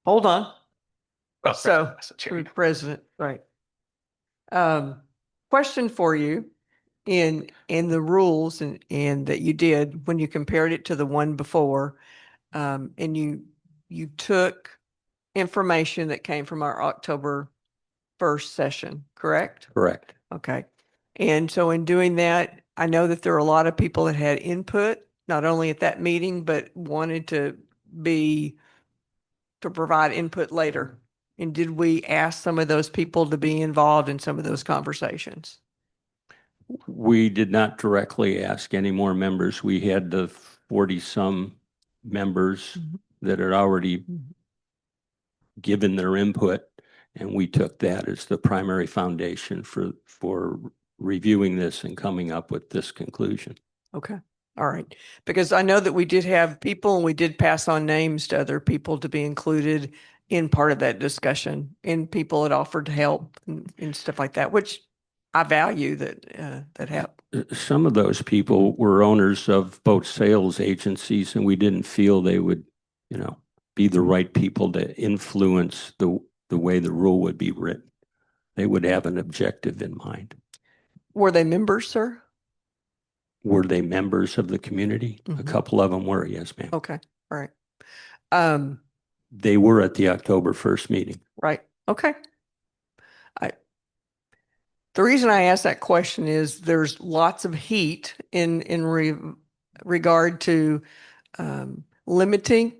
S1: Hold on.
S10: Oh,
S1: So,
S10: that's the chair.
S1: President, right. Question for you in the rules and that you did when you compared it to the one before, and you took information that came from our October 1st session, correct?
S9: Correct.
S1: Okay. And so in doing that, I know that there are a lot of people that had input, not only at that meeting, but wanted to provide input later. And did we ask some of those people to be involved in some of those conversations?
S9: We did not directly ask any more members. We had the 40-some members
S1: Mhm.
S9: that had already
S1: Mhm.
S9: given their input, and we took that as the primary foundation for reviewing this and coming up with this conclusion.
S1: Okay. All right. Because I know that we did have people and we did pass on names to other people to be included in part of that discussion, and people had offered to help and stuff like that, which I value that help.
S9: Some of those people were owners of boat sales agencies, and we didn't feel they would, be the right people to influence the way the rule would be written. They would have an objective in mind.
S1: Were they members, sir?
S9: Were they members of the community? A
S1: Mhm.
S9: couple of them were, yes, ma'am.
S1: Okay. All right. Um,
S9: They were at the October 1st meeting.
S1: right. Okay. The reason I ask that question is there's lots of heat in regard to limiting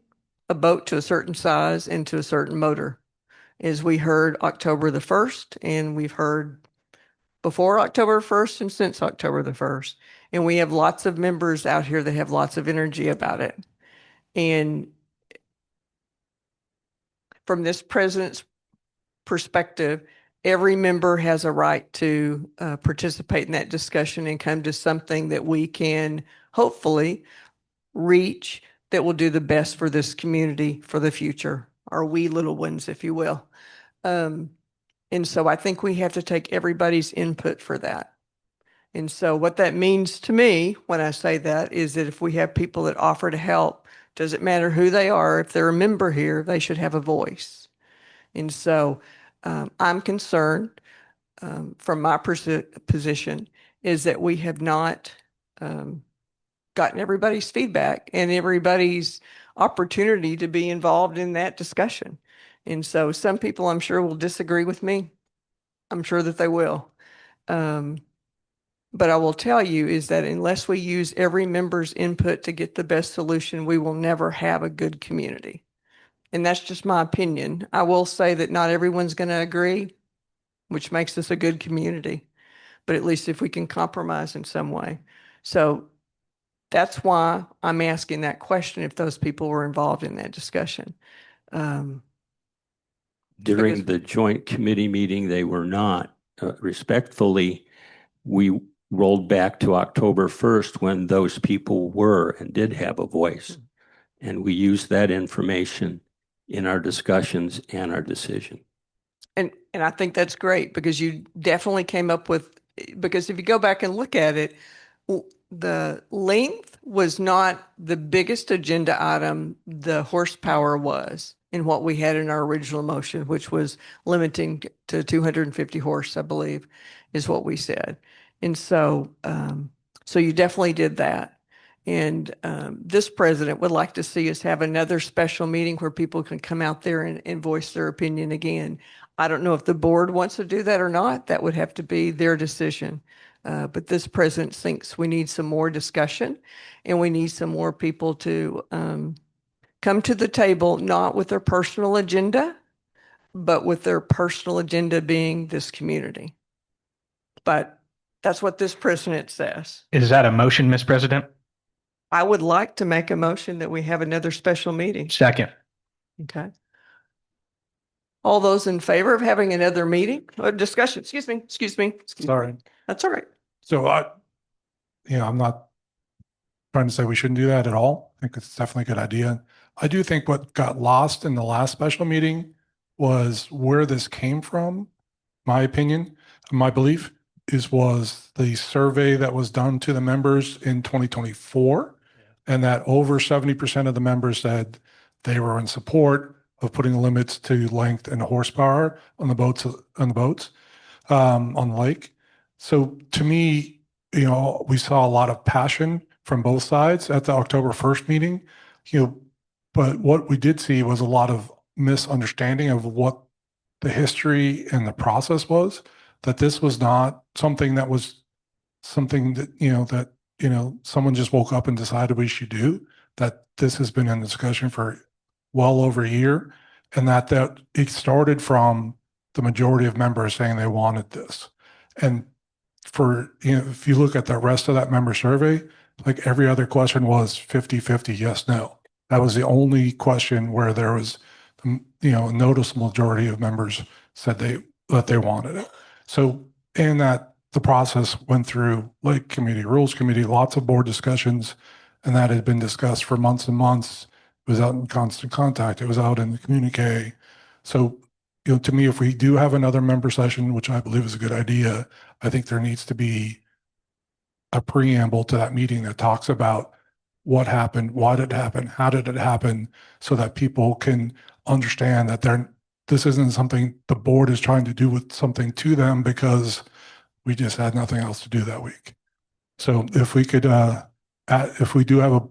S1: a boat to a certain size and to a certain motor. As we heard October the 1st, and we've heard before October 1st and since October the 1st. And we have lots of members out here that have lots of energy about it. And from this president's perspective, every member has a right to participate in that discussion and come to something that we can hopefully reach that will do the best for this community for the future, our wee little ones, if you will. And so I think we have to take everybody's input for that. And so what that means to me when I say that is that if we have people that offer to help, doesn't matter who they are, if they're a member here, they should have a voice. And so I'm concerned from my position is that we have not gotten everybody's feedback and everybody's opportunity to be involved in that discussion. And so some people I'm sure will disagree with me. I'm sure that they will. But I will tell you is that unless we use every member's input to get the best solution, we will never have a good community. And that's just my opinion. I will say that not everyone's going to agree, which makes us a good community. But at least if we can compromise in some way. So that's why I'm asking that question if those people were involved in that discussion.
S9: During the joint committee meeting, they were not. Respectfully, we rolled back to October 1st when those people were and did have a voice. And we used that information in our discussions and our decision.
S1: And I think that's great because you definitely came up with, because if you go back and look at it, the length was not the biggest agenda item. The horsepower was in what we had in our original motion, which was limiting to 250 horse, I believe, is what we said. And so, so you definitely did that. And this president would like to see us have another special meeting where people can come out there and voice their opinion again. I don't know if the board wants to do that or not. That would have to be their decision. But this president thinks we need some more discussion and we need some more people to come to the table, not with their personal agenda, but with their personal agenda being this community. But that's what this president says.
S10: Is that a motion, Ms. President?
S1: I would like to make a motion that we have another special meeting.
S10: Second.
S1: Okay. All those in favor of having another meeting or discussion, excuse me.
S5: Sorry.
S1: That's all right.
S5: So I'm not trying to say we shouldn't do that at all. I think it's definitely a good idea. I do think what got lost in the last special meeting was where this came from. My opinion, my belief was the survey that was done to the members in 2024, and that over 70% of the members said they were in support of putting limits to length and horsepower on the boats on the lake. So to me, we saw a lot of passion from both sides at the October 1st meeting, but what we did see was a lot of misunderstanding of what the history and the process was, that this was not something that was something that someone just woke up and decided we should do, that this has been in discussion for well over a year, and that it started from the majority of members saying they wanted this. And if you look at the rest of that member survey, like every other question was 50-50, yes, no. That was the only question where there was, a noticeable majority of members said that they wanted it. So, and that the process went through Lake Committee, Rules Committee, lots of board discussions, and that had been discussed for months and months. It was out in constant contact. It was out in the communique. So, to me, if we do have another member session, which I believe is a good idea, I think there needs to be a preamble to that meeting that talks about what happened, why did it happen, how did it happen, so that people can understand that this isn't something the board is trying to do with something to them because we just had nothing else to do that week. So if we could, if we do have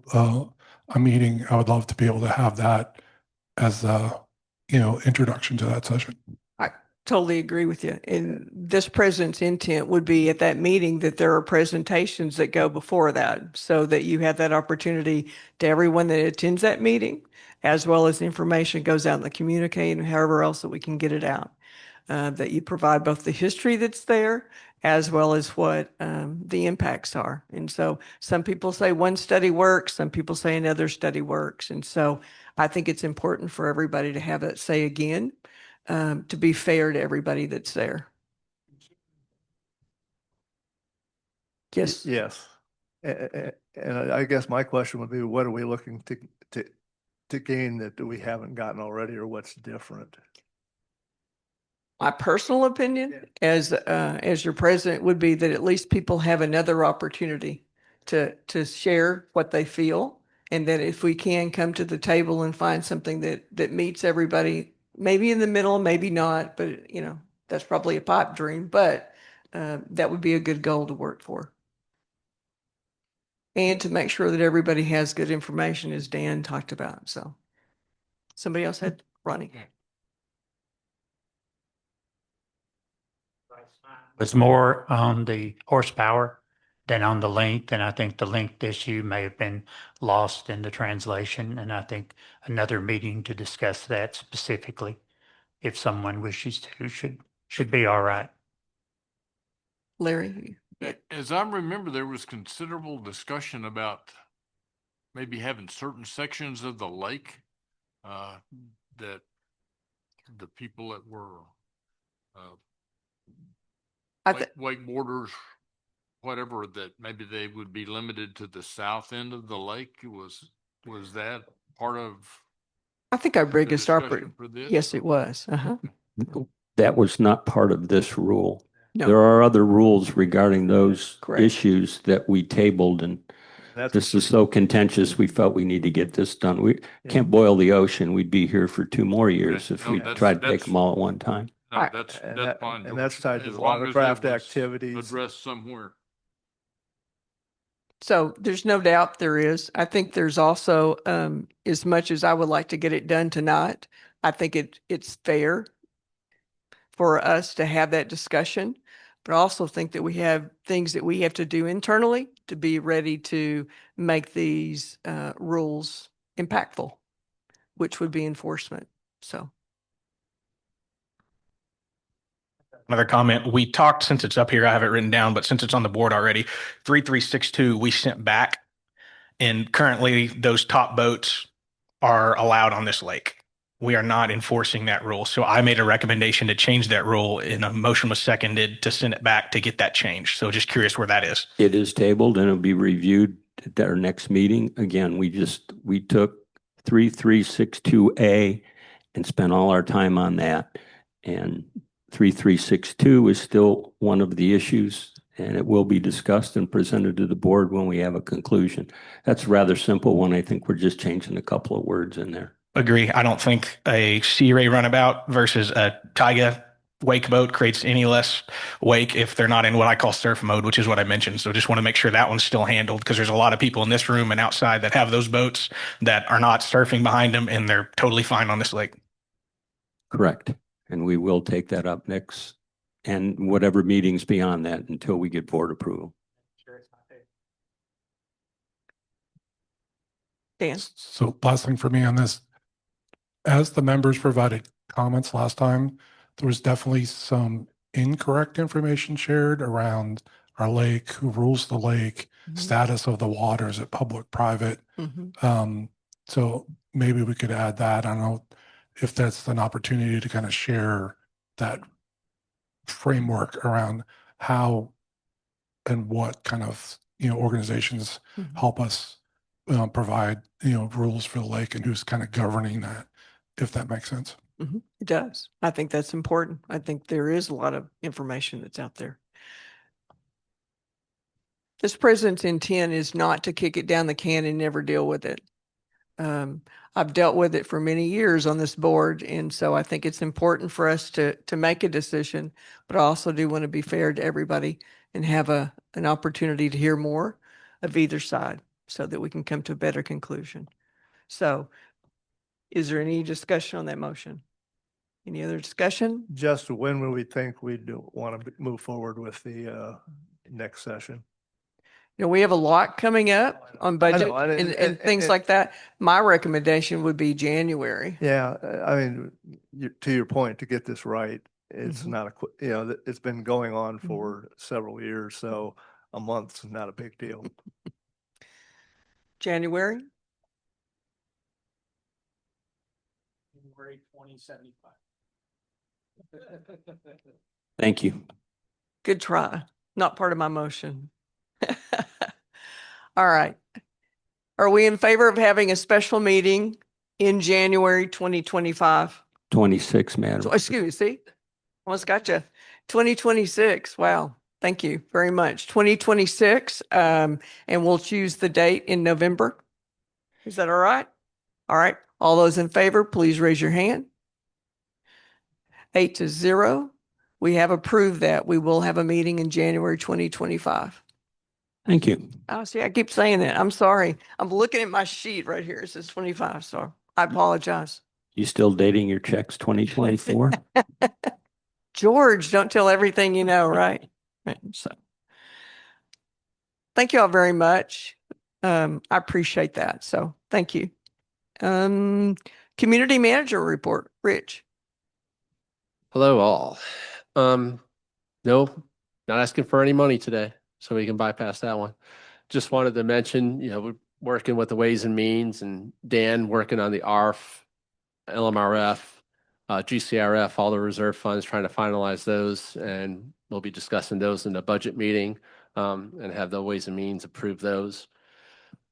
S5: a meeting, I would love to be able to have that as a, introduction to that session.
S1: I totally agree with you. And this president's intent would be at that meeting that there are presentations that go before that, so that you have that opportunity to everyone that attends that meeting, as well as information goes out in the communique and however else that we can get it out. That you provide both the history that's there as well as what the impacts are. And so some people say one study works, some people say another study works. And so I think it's important for everybody to have that say again, to be fair to everybody that's there. Yes.
S2: Yes. And I guess my question would be, what are we looking to gain that we haven't gotten already, or what's different?
S1: My personal opinion as your president would be that at least people have another opportunity to share what they feel. And that if we can come to the table and find something that meets everybody, maybe in the middle, maybe not, but that's probably a pipe dream, but that would be a good goal to work for. And to make sure that everybody has good information, as Dan talked about. So somebody else had Ronnie.
S8: Was more on the horsepower than on the length, and I think the length issue may have been lost in the translation, and I think another meeting to discuss that specifically, if someone wishes to, should be all right.
S1: Larry?
S7: As I remember, there was considerable discussion about maybe having certain sections of the lake that the people that were wakeboarders, whatever, that maybe they would be limited to the south end of the lake. Was that part of?
S1: I think our biggest
S7: discussion for this?
S1: yes, it was.
S9: That was not part of this rule.
S1: No.
S9: There are other rules regarding those
S1: Correct.
S9: issues that we tabled, and this is so contentious, we felt we need to get this done. We can't boil the ocean. We'd be here for 2 more years if we tried to take them all at one time.
S7: No, that's fine.
S2: And that's tied to
S7: As
S2: the
S7: long as it
S2: watercraft
S7: was
S2: activities.
S7: addressed somewhere.
S1: So there's no doubt there is. I think there's also, as much as I would like to get it done tonight, I think it's fair for us to have that discussion, but I also think that we have things that we have to do internally to be ready to make these rules impactful, which would be enforcement. So.
S10: Another comment, we talked, since it's up here, I have it written down, but since it's on the board already, 3362, we sent back. And currently those top boats are allowed on this lake. We are not enforcing that rule. So I made a recommendation to change that rule, and a motion was seconded to send it back to get that changed. So just curious where that is.
S9: It is tabled and it'll be reviewed at our next meeting. Again, we took 3362A and spent all our time on that. And 3362 is still one of the issues, and it will be discussed and presented to the board when we have a conclusion. That's a rather simple one. I think we're just changing a couple of words in there.
S10: Agree. I don't think a Sea Ray runabout versus a Taiga wake boat creates any less wake if they're not in what I call surf mode, which is what I mentioned. So just want to make sure that one's still handled, because there's a lot of people in this room and outside that have those boats that are not surfing behind them, and they're totally fine on this lake.
S9: Correct. And we will take that up next, and whatever meetings beyond that until we get board approval.
S1: Dan?
S5: So last thing for me on this, as the members provided comments last time, there was definitely some incorrect information shared around our lake, who rules the lake, status of the water, is it public, private? So maybe we could add that. I don't know if that's an opportunity to kind of share that framework around how and what kind of, organizations help us provide, rules for the lake and who's kind of governing that, if that makes sense.
S1: It does. I think that's important. I think there is a lot of information that's out there. This president's intent is not to kick it down the can and never deal with it. I've dealt with it for many years on this board, and so I think it's important for us to make a decision, but I also do want to be fair to everybody and have an opportunity to hear more of either side so that we can come to a better conclusion. So is there any discussion on that motion? Any other discussion?
S2: Just when will we think we'd want to move forward with the next session?
S1: We have a lot coming up on budget
S2: know,
S1: and things like that. My recommendation would be January.
S2: Yeah, I mean, to your point, to get this right, it's
S1: Mhm.
S2: not it's been going on for several years, so a month's not a big deal.
S1: January?
S10: January 2075.
S9: Thank you.
S1: Good try. Not part of my motion. All right. Are we in favor of having a special meeting in January 2025?
S9: 26, Madam.
S1: Excuse me, see? Almost got you. 2026. Wow. Thank you very much. 2026. And we'll choose the date in November. Is that all right? All right. All those in favor, please raise your hand. 8-0. We have approved that. We will have a meeting in January 2025.
S9: Thank you.
S1: Oh, see, I keep saying that. I'm sorry. I'm looking at my sheet right here. It says 25, so I apologize.
S9: You still dating your checks 2024?
S1: George, don't tell everything you know, right? Right, so, thank you all very much. I appreciate that. So thank you. Community manager report, Rich.
S6: Hello, all. No, not asking for any money today, so we can bypass that one. Just wanted to mention, we're working with the Ways and Means and Dan working on the ARF, LMRF, GCRF, all the reserve funds, trying to finalize those. And we'll be discussing those in the budget meeting and have the Ways and Means approve those.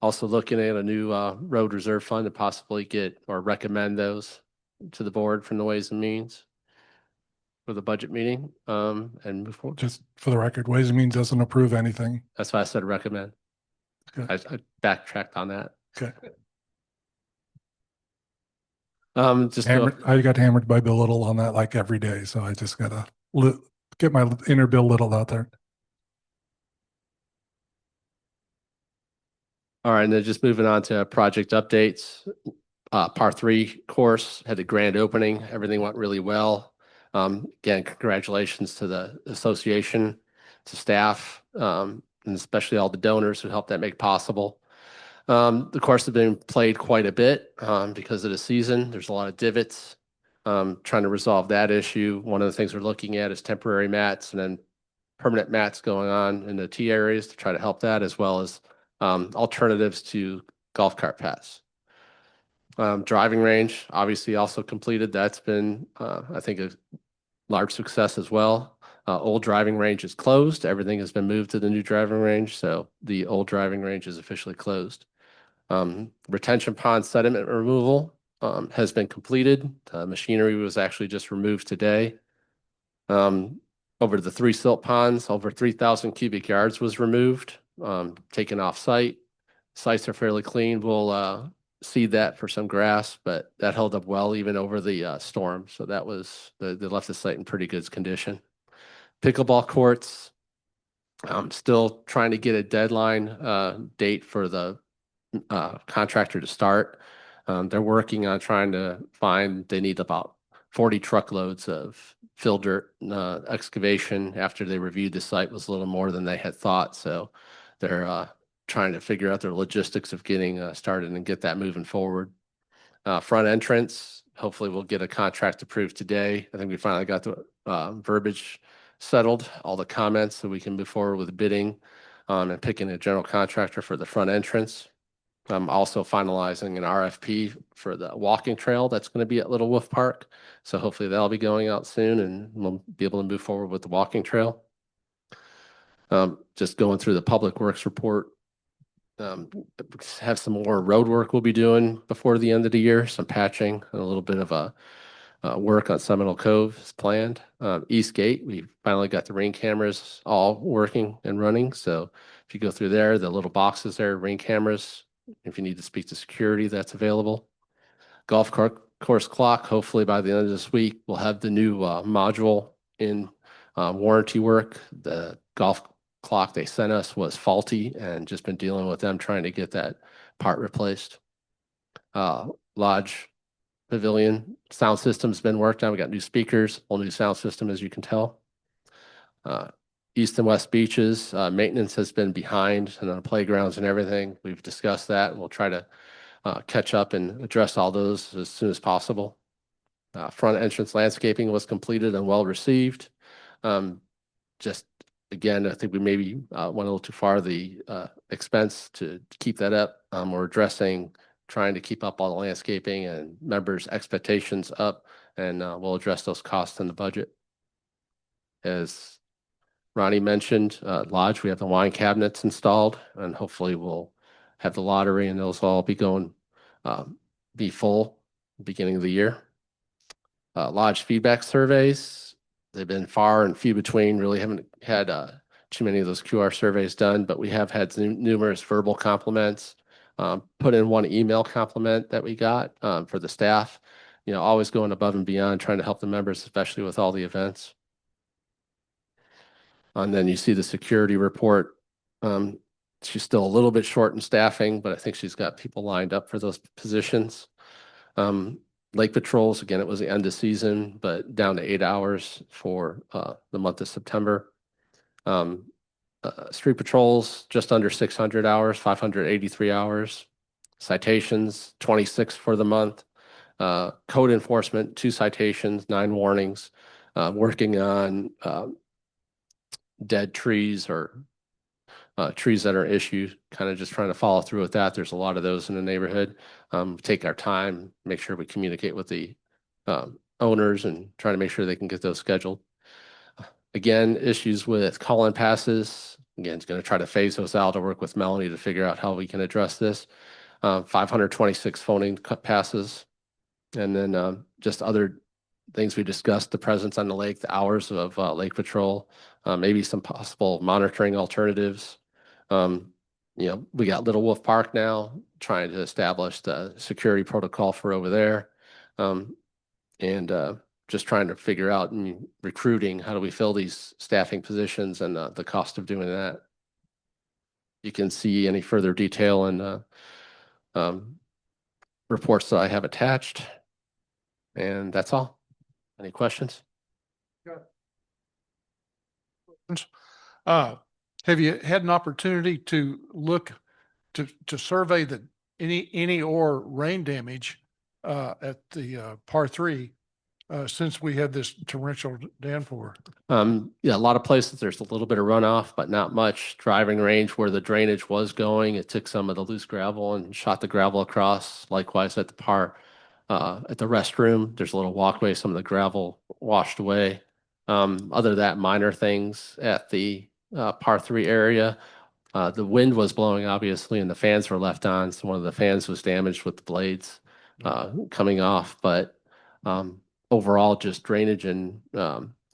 S6: Also looking at a new road reserve fund to possibly get or recommend those to the board from the Ways and Means for the budget meeting and move forward.
S5: Just for the record, Ways and Means doesn't approve anything.
S6: That's why I said recommend.
S5: Okay.
S6: I backtracked on that.
S5: Okay.
S6: Just
S5: I got hammered by Bill Little on that like every day. So I just got to get my inner Bill Little out there.
S6: all right, and then just moving on to project updates. Par 3 course had a grand opening. Everything went really well. Again, congratulations to the association, to staff, and especially all the donors who helped that make possible. The course has been played quite a bit because of the season. There's a lot of divots. Trying to resolve that issue. One of the things we're looking at is temporary mats and then permanent mats going on in the tee areas to try to help that, as well as alternatives to golf cart paths. Driving range, obviously also completed. That's been, I think, a large success as well. Old driving range is closed. Everything has been moved to the new driving range. So the old driving range is officially closed. Retention pond sediment removal has been completed. Machinery was actually just removed today. Over the 3 silt ponds, over 3,000 cubic yards was removed, taken off site. Sites are fairly clean. We'll seed that for some grass, but that held up well even over the storm. So that was, they left the site in pretty good condition. Pickleball courts, I'm still trying to get a deadline date for the contractor to start. They're working on trying to find, they need about 40 truckloads of fill dirt excavation. After they reviewed the site, was a little more than they had thought. So they're trying to figure out the logistics of getting started and get that moving forward. Front entrance, hopefully we'll get a contract approved today. I think we finally got the verbiage settled, all the comments, so we can move forward with bidding and picking a general contractor for the front entrance. I'm also finalizing an RFP for the walking trail that's going to be at Little Wolf Park. So hopefully that'll be going out soon and we'll be able to move forward with the walking trail. Just going through the public works report. Have some more road work we'll be doing before the end of the year, some patching and a little bit of a work on Seminole Cove is planned. East Gate, we finally got the ring cameras all working and running. So if you go through there, the little boxes there, ring cameras. If you need to speak to security, that's available. Golf course clock, hopefully by the end of this week, we'll have the new module in warranty work. The golf clock they sent us was faulty and just been dealing with them trying to get that part replaced. Lodge Pavilion sound system's been worked on. We got new speakers, whole new sound system, as you can tell. East and West beaches, maintenance has been behind and on playgrounds and everything. We've discussed that and we'll try to catch up and address all those as soon as possible. Front entrance landscaping was completed and well received. Just again, I think we maybe went a little too far the expense to keep that up. We're addressing trying to keep up all the landscaping and members' expectations up, and we'll address those costs in the budget. As Ronnie mentioned, Lodge, we have the wine cabinets installed, and hopefully we'll have the lottery and those will all be going, be full beginning of the year. Lodge feedback surveys, they've been far and few between, really haven't had too many of those QR surveys done, but we have had numerous verbal compliments. Put in one email compliment that we got for the staff, you know, always going above and beyond, trying to help the members, especially with all the events. And then you see the security report. She's still a little bit short in staffing, but I think she's got people lined up for those positions. Lake patrols, again, it was the end of season, but down to 8 hours for the month of September. Street patrols, just under 600 hours, 583 hours. Citations, 26 for the month. Code enforcement, 2 citations, 9 warnings. Working on dead trees or trees that are issued, kind of just trying to follow through with that. There's a lot of those in the neighborhood. Take our time, make sure we communicate with the owners and try to make sure they can get those scheduled. Again, issues with call-in passes. Again, it's going to try to phase those out to work with Melanie to figure out how we can address this. 526 phoning passes. And then just other things we discussed, the presence on the lake, the hours of lake patrol, maybe some possible monitoring alternatives. You know, we got Little Wolf Park now, trying to establish the security protocol for over there. And just trying to figure out and recruiting, how do we fill these staffing positions and the cost of doing that. You can see any further detail in reports that I have attached. And that's all. Any questions?
S4: Have you had an opportunity to look to survey the any or rain damage at the par 3 since we had this torrential downpour?
S6: Yeah, a lot of places there's a little bit of runoff, but not much. Driving range where the drainage was going, it took some of the loose gravel and shot the gravel across. Likewise at the par, at the restroom, there's a little walkway, some of the gravel washed away. Other than that, minor things at the par 3 area. The wind was blowing, obviously, and the fans were left on. So one of the fans was damaged with the blades coming off. But overall, just drainage and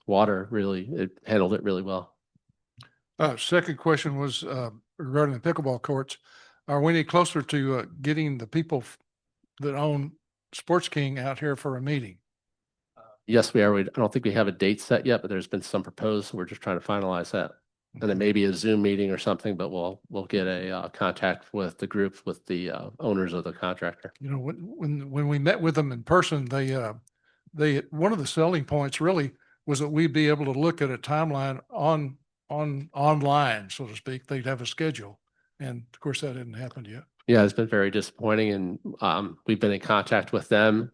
S6: water, really, it handled it really well.
S4: Second question was regarding the pickleball courts. Are we any closer to getting the people that own Sports King out here for a meeting?
S6: Yes, we are. I don't think we have a date set yet, but there's been some proposed. We're just trying to finalize that. And it may be a Zoom meeting or something, but we'll get a contact with the group, with the owners of the contractor.
S4: You know, when we met with them in person, they one of the selling points really was that we'd be able to look at a timeline online, so to speak. They'd have a schedule, And of course, that didn't happen yet.
S6: Yeah, it's been very disappointing, and we've been in contact with them,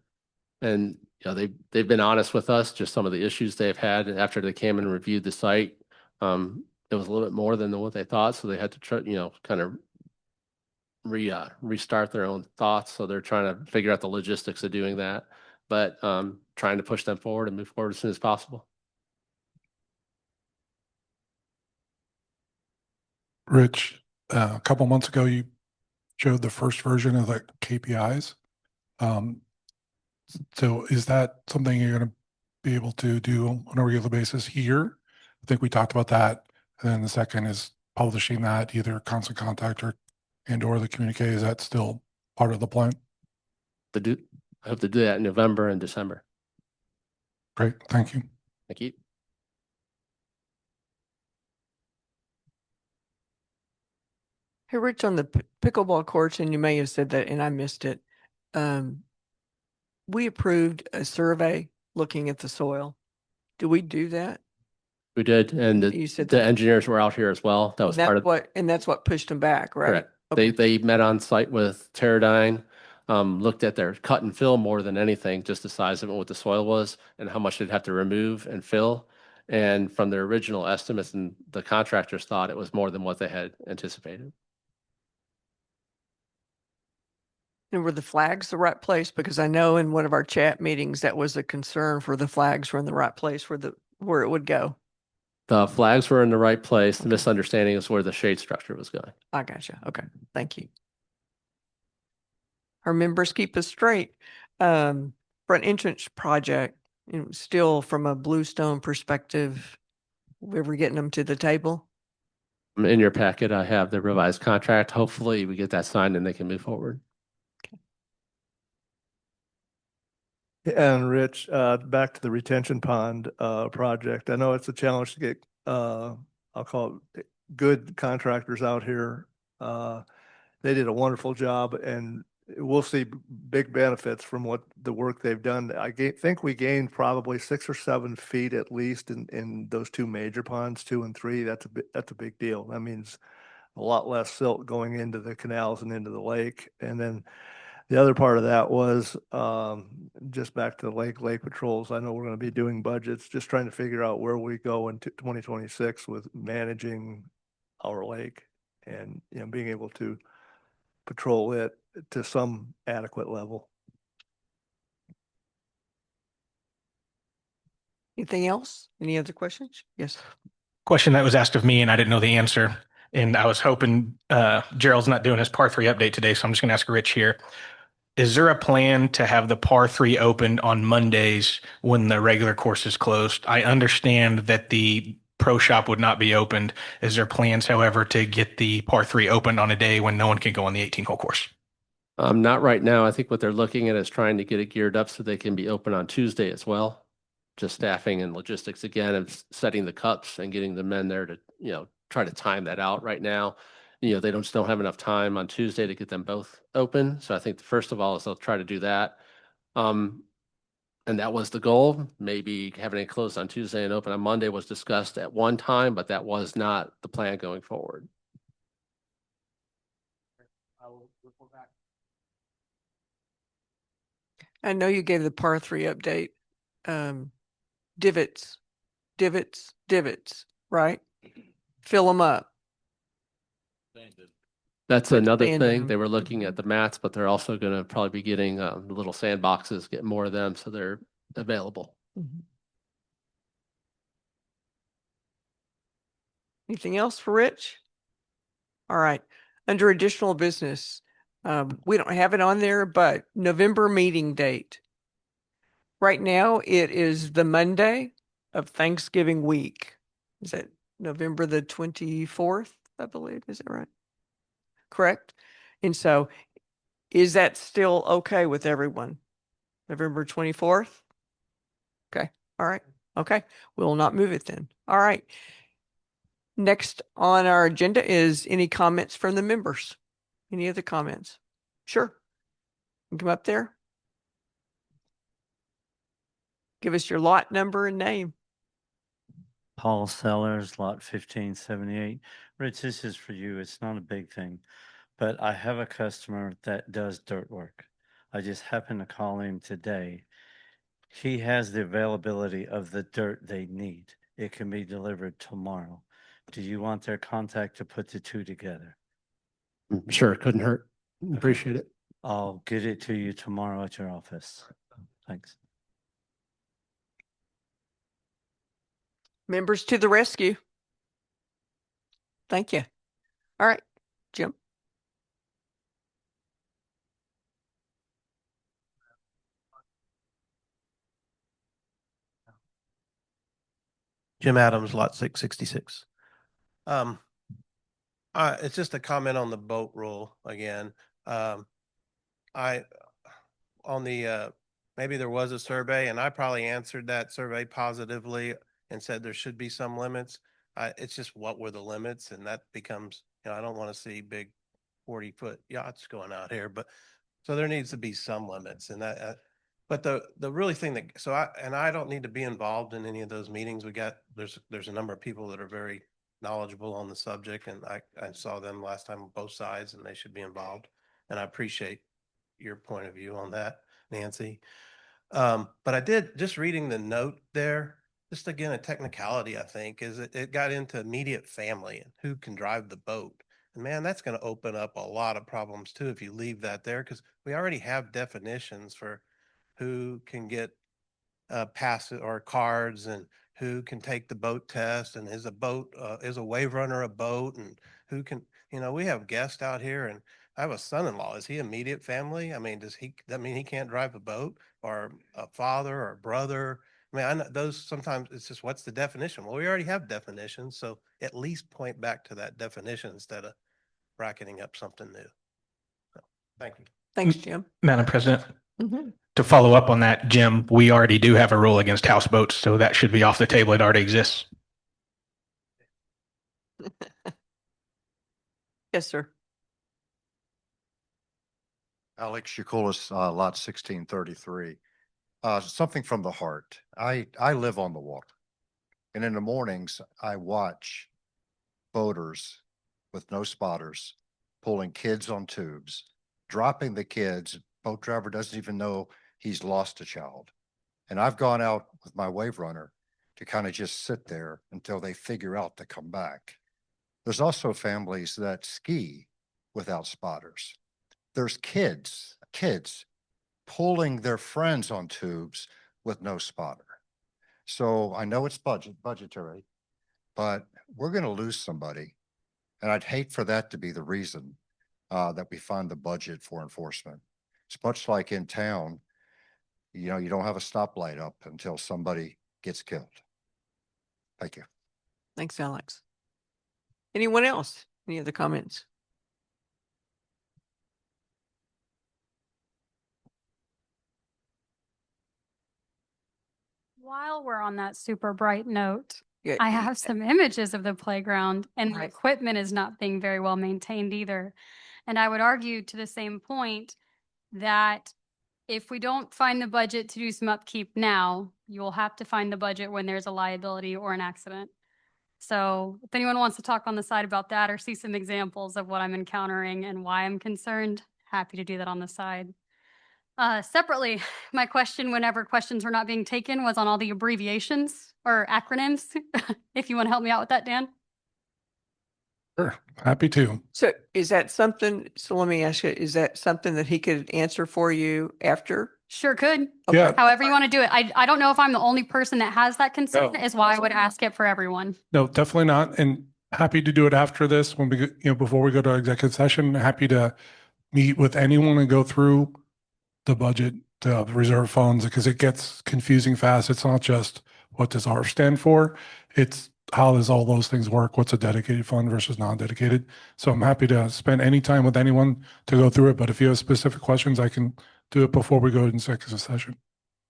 S6: and they've been honest with us, just some of the issues they've had after they came and reviewed the site. It was a little bit more than what they thought, so they had to try, kind of restart their own thoughts. So they're trying to figure out the logistics of doing that, but trying to push them forward and move forward as soon as possible.
S5: Rich, a couple months ago, you showed the first version of the KPIs. So is that something you're going to be able to do on a regular basis here? I think we talked about that. And then the second is publishing that, either Constant Contact or the communique. Is that still part of the plan?
S6: I hope to do that in November and December.
S5: Great, thank you.
S6: Thank you.
S1: Hey, Rich, on the pickleball courts, and you may have said that and I missed it. We approved a survey looking at the soil. Do we do that?
S6: We did, and
S1: You said
S6: the
S1: that-
S6: engineers were out here as well. That was part of
S1: that's what pushed them back, right?
S6: correct.
S1: Okay.
S6: They met on site with Teradyne, looked at their cut and fill more than anything, just the size of it, what the soil was, and how much they'd have to remove and fill. And from their original estimates, and the contractors thought it was more than what they had anticipated.
S1: And were the flags the right place? Because I know in one of our chat meetings, that was a concern for the flags were in the right place where it would go.
S6: The flags were in the right place. The misunderstanding is where the shade structure was going.
S1: I gotcha. Okay. Thank you. Our members keep us straight. Front entrance project, still from a Bluestone perspective, we ever getting them to the table?
S6: In your packet, I have the revised contract. Hopefully we get that signed and they can move forward.
S2: And Rich, back to the retention pond project. I know it's a challenge to get I'll call it good contractors out here. They did a wonderful job, and we'll see big benefits from what the work they've done. Think we gained probably 6 or 7 feet at least in those 2 major ponds, 2 and 3. That's a big deal. That means a lot less silt going into the canals and into the lake. And then the other part of that was just back to the lake patrols. I know we're going to be doing budgets, just trying to figure out where we go in 2026 with managing our lake and being able to patrol it to some adequate level.
S1: Anything else? Any other questions? Yes.
S10: Question that was asked of me and I didn't know the answer. And I was hoping Gerald's not doing his par 3 update today, so I'm just going to ask Rich here. Is there a plan to have the par 3 opened on Mondays when the regular course is closed? I understand that the pro shop would not be opened. Is there plans, however, to get the par 3 opened on a day when no one can go on the 18-hole course?
S6: Not right now. I think what they're looking at is trying to get it geared up so they can be open on Tuesday as well. Just staffing and logistics again, and setting the cups and getting the men there to, try to time that out right now. They don't have enough time on Tuesday to get them both open. So I think first of all is they'll try to do that. And that was the goal. Maybe having it closed on Tuesday and open on Monday was discussed at one time, but that was not the plan going forward.
S1: I know you gave the par 3 update. Divots, right? Fill them up.
S6: That's
S1: Put
S6: another
S1: sand in
S6: thing.
S1: them.
S6: They were looking at the mats, but they're also going to probably be getting the little sandboxes, get more of them so they're available.
S1: Mhm. Anything else for Rich? All right. Under additional business, we don't have it on there, but November meeting date. Right now, it is the Monday of Thanksgiving week. Is that November the 24th, I believe? Is that right? Correct? And so is that still okay with everyone? November 24th? Okay. All right. Okay. We will not move it then. All right. Next on our agenda is any comments from the members? Any other comments? Sure. You can come up there. Give us your lot number and name.
S11: Paul Sellers, lot 1578. Rich, this is for you. It's not a big thing, but I have a customer that does dirt work. I just happened to call him today. He has the availability of the dirt they need. It can be delivered tomorrow. Do you want their contact to put the two together?
S6: Sure, couldn't hurt. Appreciate it.
S11: I'll get it to you tomorrow at your office. Thanks.
S1: Members to the rescue. Thank you. All right, Jim.
S12: Jim Adams, lot 666. It's just a comment on the boat rule again. On the, maybe there was a survey and I probably answered that survey positively and said there should be some limits. It's just what were the limits, and that becomes, I don't want to see big 40-foot yachts going out here, but so there needs to be some limits, and that, but the really thing that, I don't need to be involved in any of those meetings. There's a number of people that are very knowledgeable on the subject, and I saw them last time on both sides, and they should be involved. And I appreciate your point of view on that, Nancy. But I did, just reading the note there, just again, a technicality, I think, is it got into immediate family and who can drive the boat. And man, that's going to open up a lot of problems too if you leave that there, because we already have definitions for who can get passes or cards, and who can take the boat test, and is a wave runner a boat, and who can, we have guests out here, and I have a son-in-law. Is he immediate family? I mean, that mean he can't drive a boat, or a father or a brother? I mean, I know those sometimes it's just, what's the definition? Well, we already have definitions, so at least point back to that definition instead of bracketing up something new. So, thank you.
S1: Thanks, Jim.
S10: Madam President,
S1: Mhm.
S10: to follow up on that, Jim, we already do have a rule against houseboats, so that should be off the table. It already exists.
S1: Yes, sir.
S2: Alex Yakulis, lot 1633. Something from the heart. I live on the water, and in the mornings I watch boaters with no spotters pulling kids on tubes, dropping the kids. Boat driver doesn't even know he's lost a child. And I've gone out with my wave runner to kind of just sit there until they figure out to come back. There's also families that ski without spotters. There's kids pulling their friends on tubes with no spotter. So I know it's budgetary, but we're going to lose somebody. And I'd hate for that to be the reason that we fund the budget for enforcement. It's much like in town, you don't have a stoplight up until somebody gets killed. Thank you.
S1: Thanks, Alex. Anyone else? Any other comments?
S13: While we're on that super bright note,
S1: Yeah,
S13: I have some images of the playground, and the
S1: Right.
S13: equipment is not being very well maintained either. And I would argue to the same point that if we don't find the budget to do some upkeep now, you will have to find the budget when there's a liability or an accident. So if anyone wants to talk on the side about that or see some examples of what I'm encountering and why I'm concerned, happy to do that on the side. Separately, my question, whenever questions were not being taken, was on all the abbreviations or acronyms. If you want to help me out with that, Dan.
S5: Sure, happy to.
S1: So is that something, so let me ask you, is that something that he could answer for you after?
S13: Sure could.
S1: Okay.
S5: Yeah.
S13: However you want to do it. I don't know if I'm the only person that has that concern,
S5: No.
S13: is why I would ask it for everyone.
S5: No, definitely not. And happy to do it after this when we, before we go to executive session, happy to meet with anyone and go through the budget, the reserve funds, because it gets confusing fast. It's not just what does R stand for. It's how does all those things work? What's a dedicated fund versus non-dedicated? So I'm happy to spend any time with anyone to go through it. But if you have specific questions, I can do it before we go to executive session.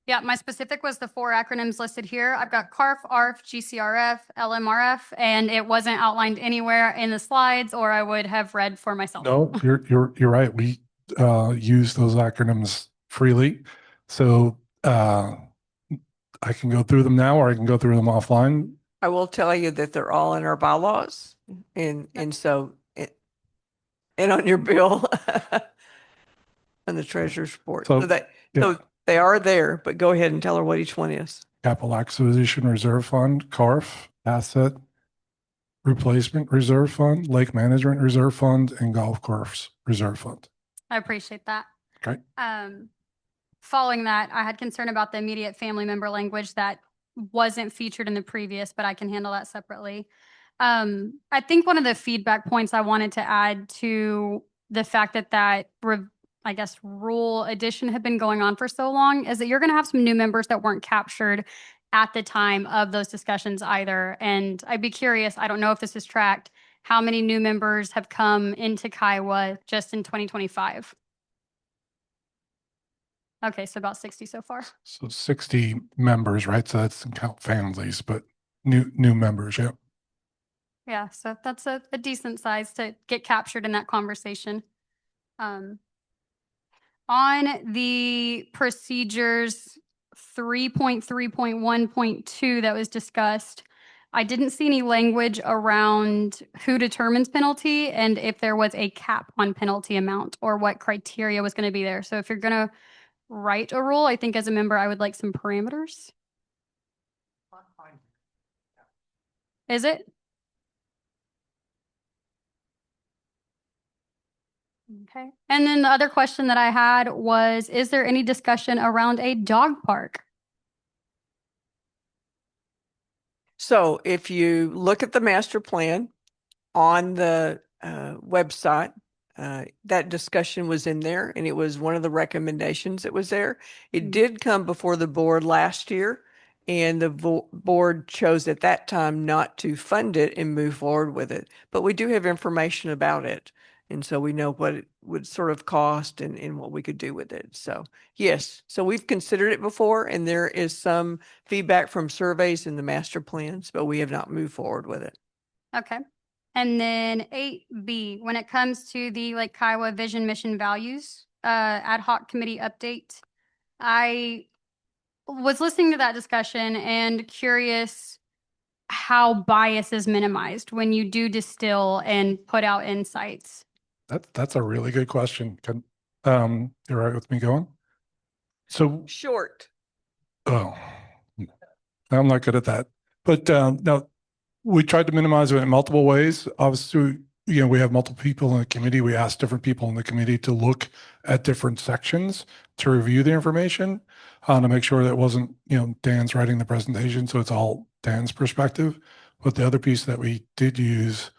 S13: Yeah, my specific was the 4 acronyms listed here. I've got CARF, ARF, GCRF, LMRF, and it wasn't outlined anywhere in the slides, or I would have read for myself.
S5: No, you're right. We use those acronyms freely. So I can go through them now, or I can go through them offline.
S1: I will tell you that they're all in our bylaws. And so, and on your bill, on the treasurer's report.
S5: So, yeah.
S1: So they are there, but go ahead and tell her what each one is.
S5: Capital Acquisition Reserve Fund, CARF, Asset Replacement Reserve Fund, Lake Management Reserve Fund, and Golf Course Reserve Fund.
S13: I appreciate that.
S5: Okay.
S13: Following that, I had concern about the immediate family member language that wasn't featured in the previous, but I can handle that separately. I think one of the feedback points I wanted to add to the fact that I guess rule addition had been going on for so long is that you're going to have some new members that weren't captured at the time of those discussions either. And I'd be curious, I don't know if this is tracked, how many new members have come into Kiowa just in 2025? Okay, so about 60 so far.
S5: So 60 members, right? So that's count families, but new members, yeah.
S13: Yeah, so that's a decent size to get captured in that conversation. On the procedures 3.3.1.2 that was discussed, I didn't see any language around who determines penalty and if there was a cap on penalty amount or what criteria was going to be there. So if you're going to write a rule, I think as a member, I would like some parameters. Is it? Okay. And then the other question that I had was, is there any discussion around a dog park?
S1: So if you look at the master plan on the website, that discussion was in there and it was one of the recommendations that was there. It did come before the board last year and the board chose at that time not to fund it and move forward with it. But we do have information about it. And so we know what it would sort of cost and what we could do with it. So yes, so we've considered it before and there is some feedback from surveys in the master plans, but we have not moved forward with it.
S13: Okay. And then 8B, when it comes to the Lake Kiowa Vision Mission Values ad hoc committee update, I was listening to that discussion and curious how bias is minimized when you do distill and put out insights.
S5: That's a really good question. You're right with me going? So,
S1: Short.
S5: oh, I'm not good at that. But now we tried to minimize it in multiple ways. Obviously, we have multiple people in the committee. We asked different people in the committee to look at different sections to review the information to make sure that it wasn't, Dan's writing the presentation, so it's all Dan's perspective. But the other piece that we did use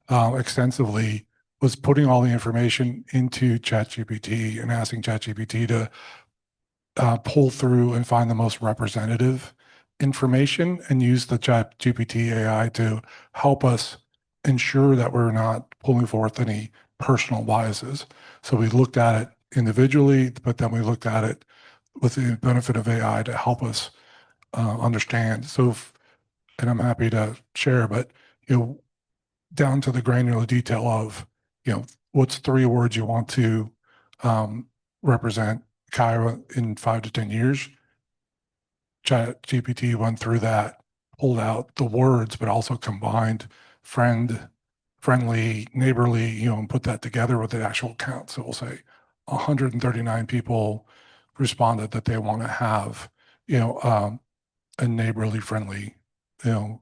S5: extensively was putting all the information into ChatGPT and asking ChatGPT to pull through and find the most representative information and use the ChatGPT AI to help us ensure that we're not pulling forth any personal biases. So we looked at it individually, but then we looked at it with the benefit of AI to help us understand. And I'm happy to share, but down to the granular detail of what's 3 words you want to represent Kiowa in 5 to 10 years. ChatGPT went through that, pulled out the words, but also combined friendly, neighborly, and put that together with the actual count. So we'll say 139 people responded that they want to have, a neighborly, friendly, vision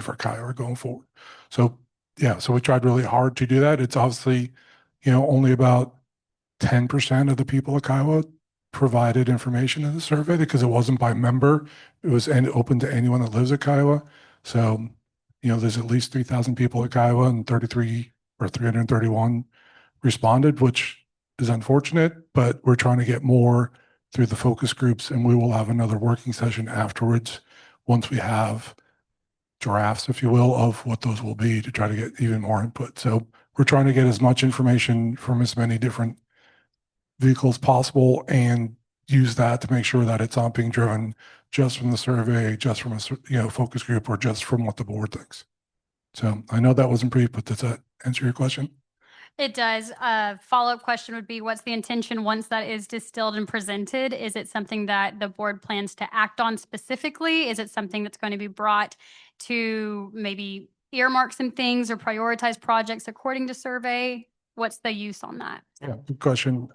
S5: for Kiowa going forward. So yeah, so we tried really hard to do that. It's obviously, only about 10% of the people of Kiowa provided information in the survey because it wasn't by member. It was open to anyone that lives at Kiowa. So, there's at least 3,000 people at Kiowa and 33 or 331 responded, which is unfortunate, but we're trying to get more through the focus groups and we will have another working session afterwards once we have drafts, if you will, of what those will be to try to get even more input. So we're trying to get as much information from as many different vehicles possible and use that to make sure that it's not being driven just from the survey, just from a focus group, or just from what the board thinks. So I know that wasn't brief, but does that answer your question?
S13: It does. A follow-up question would be, what's the intention once that is distilled and presented? Is it something that the board plans to act on specifically? Is it something that's going to be brought to maybe earmark some things or prioritize projects according to survey? What's the use on that?
S5: Yeah, good question.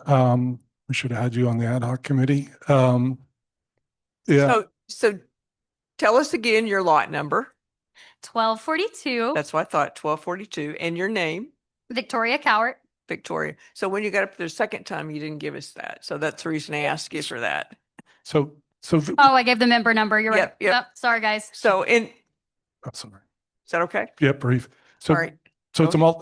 S5: We should add you on the ad hoc committee. Yeah,
S1: So tell us again your lot number.
S13: 1242,
S1: That's what I thought, 1242, and your name,
S13: Victoria Cowart.
S1: Victoria. So when you got up there the second time, you didn't give us that. So that's the reason I asked you for that.
S5: so,
S13: Oh, I gave the member number. You're right.
S1: Yep.
S13: Oh, sorry, guys.
S1: So is
S5: oh, sorry.
S1: that okay?
S5: Yeah, brief. So,
S1: All right.
S5: so it's a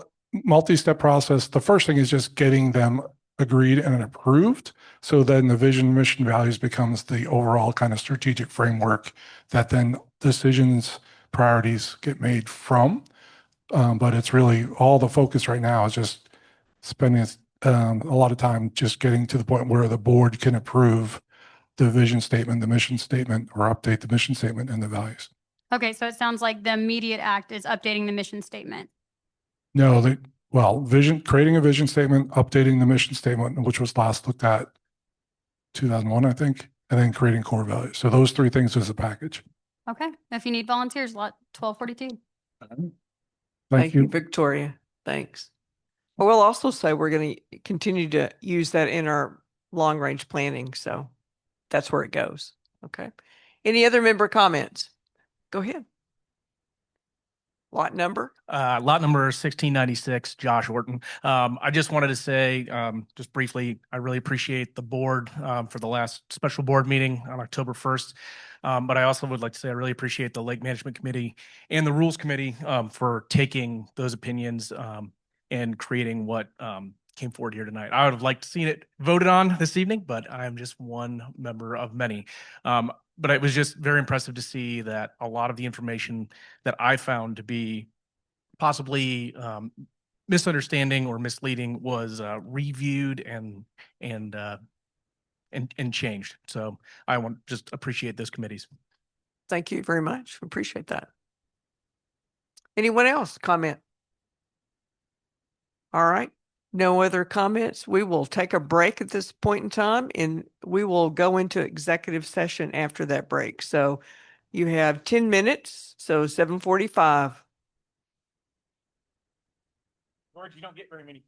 S5: multi-step process. The first thing is just getting them agreed and approved. So then the vision, mission, values becomes the overall kind of strategic framework that then decisions, priorities get made from. But it's really all the focus right now is just spending a lot of time just getting to the point where the board can approve the vision statement, the mission statement, or update the mission statement and the values.
S13: Okay, so it sounds like the immediate act is updating the mission statement.
S5: No, creating a vision statement, updating the mission statement, which was last looked at 2001, I think, and then creating core values. So those three things is a package.
S13: Okay, if you need volunteers, lot 1242.
S1: Thank you, Victoria. Thanks. Well, we'll also say we're going to continue to use that in our long range planning. So that's where it goes. Okay. Any other member comments? Go ahead. Lot number?
S10: Lot number 1696, Josh Orton. I just wanted to say, just briefly, I really appreciate the board for the last special board meeting on October 1st. But I also would like to say I really appreciate the Lake Management Committee and the Rules Committee for taking those opinions and creating what came forward here tonight. I would have liked to seen it voted on this evening, but I'm just one member of many. But it was just very impressive to see that a lot of the information that I found to be possibly misunderstanding or misleading was reviewed and changed. So I want to just appreciate those committees.
S1: Thank you very much. Appreciate that. Anyone else comment? All right. No other comments. We will take a break at this point in time and we will go into executive session after that break. So you have 10 minutes. So 7:45.
S10: George, you don't get very many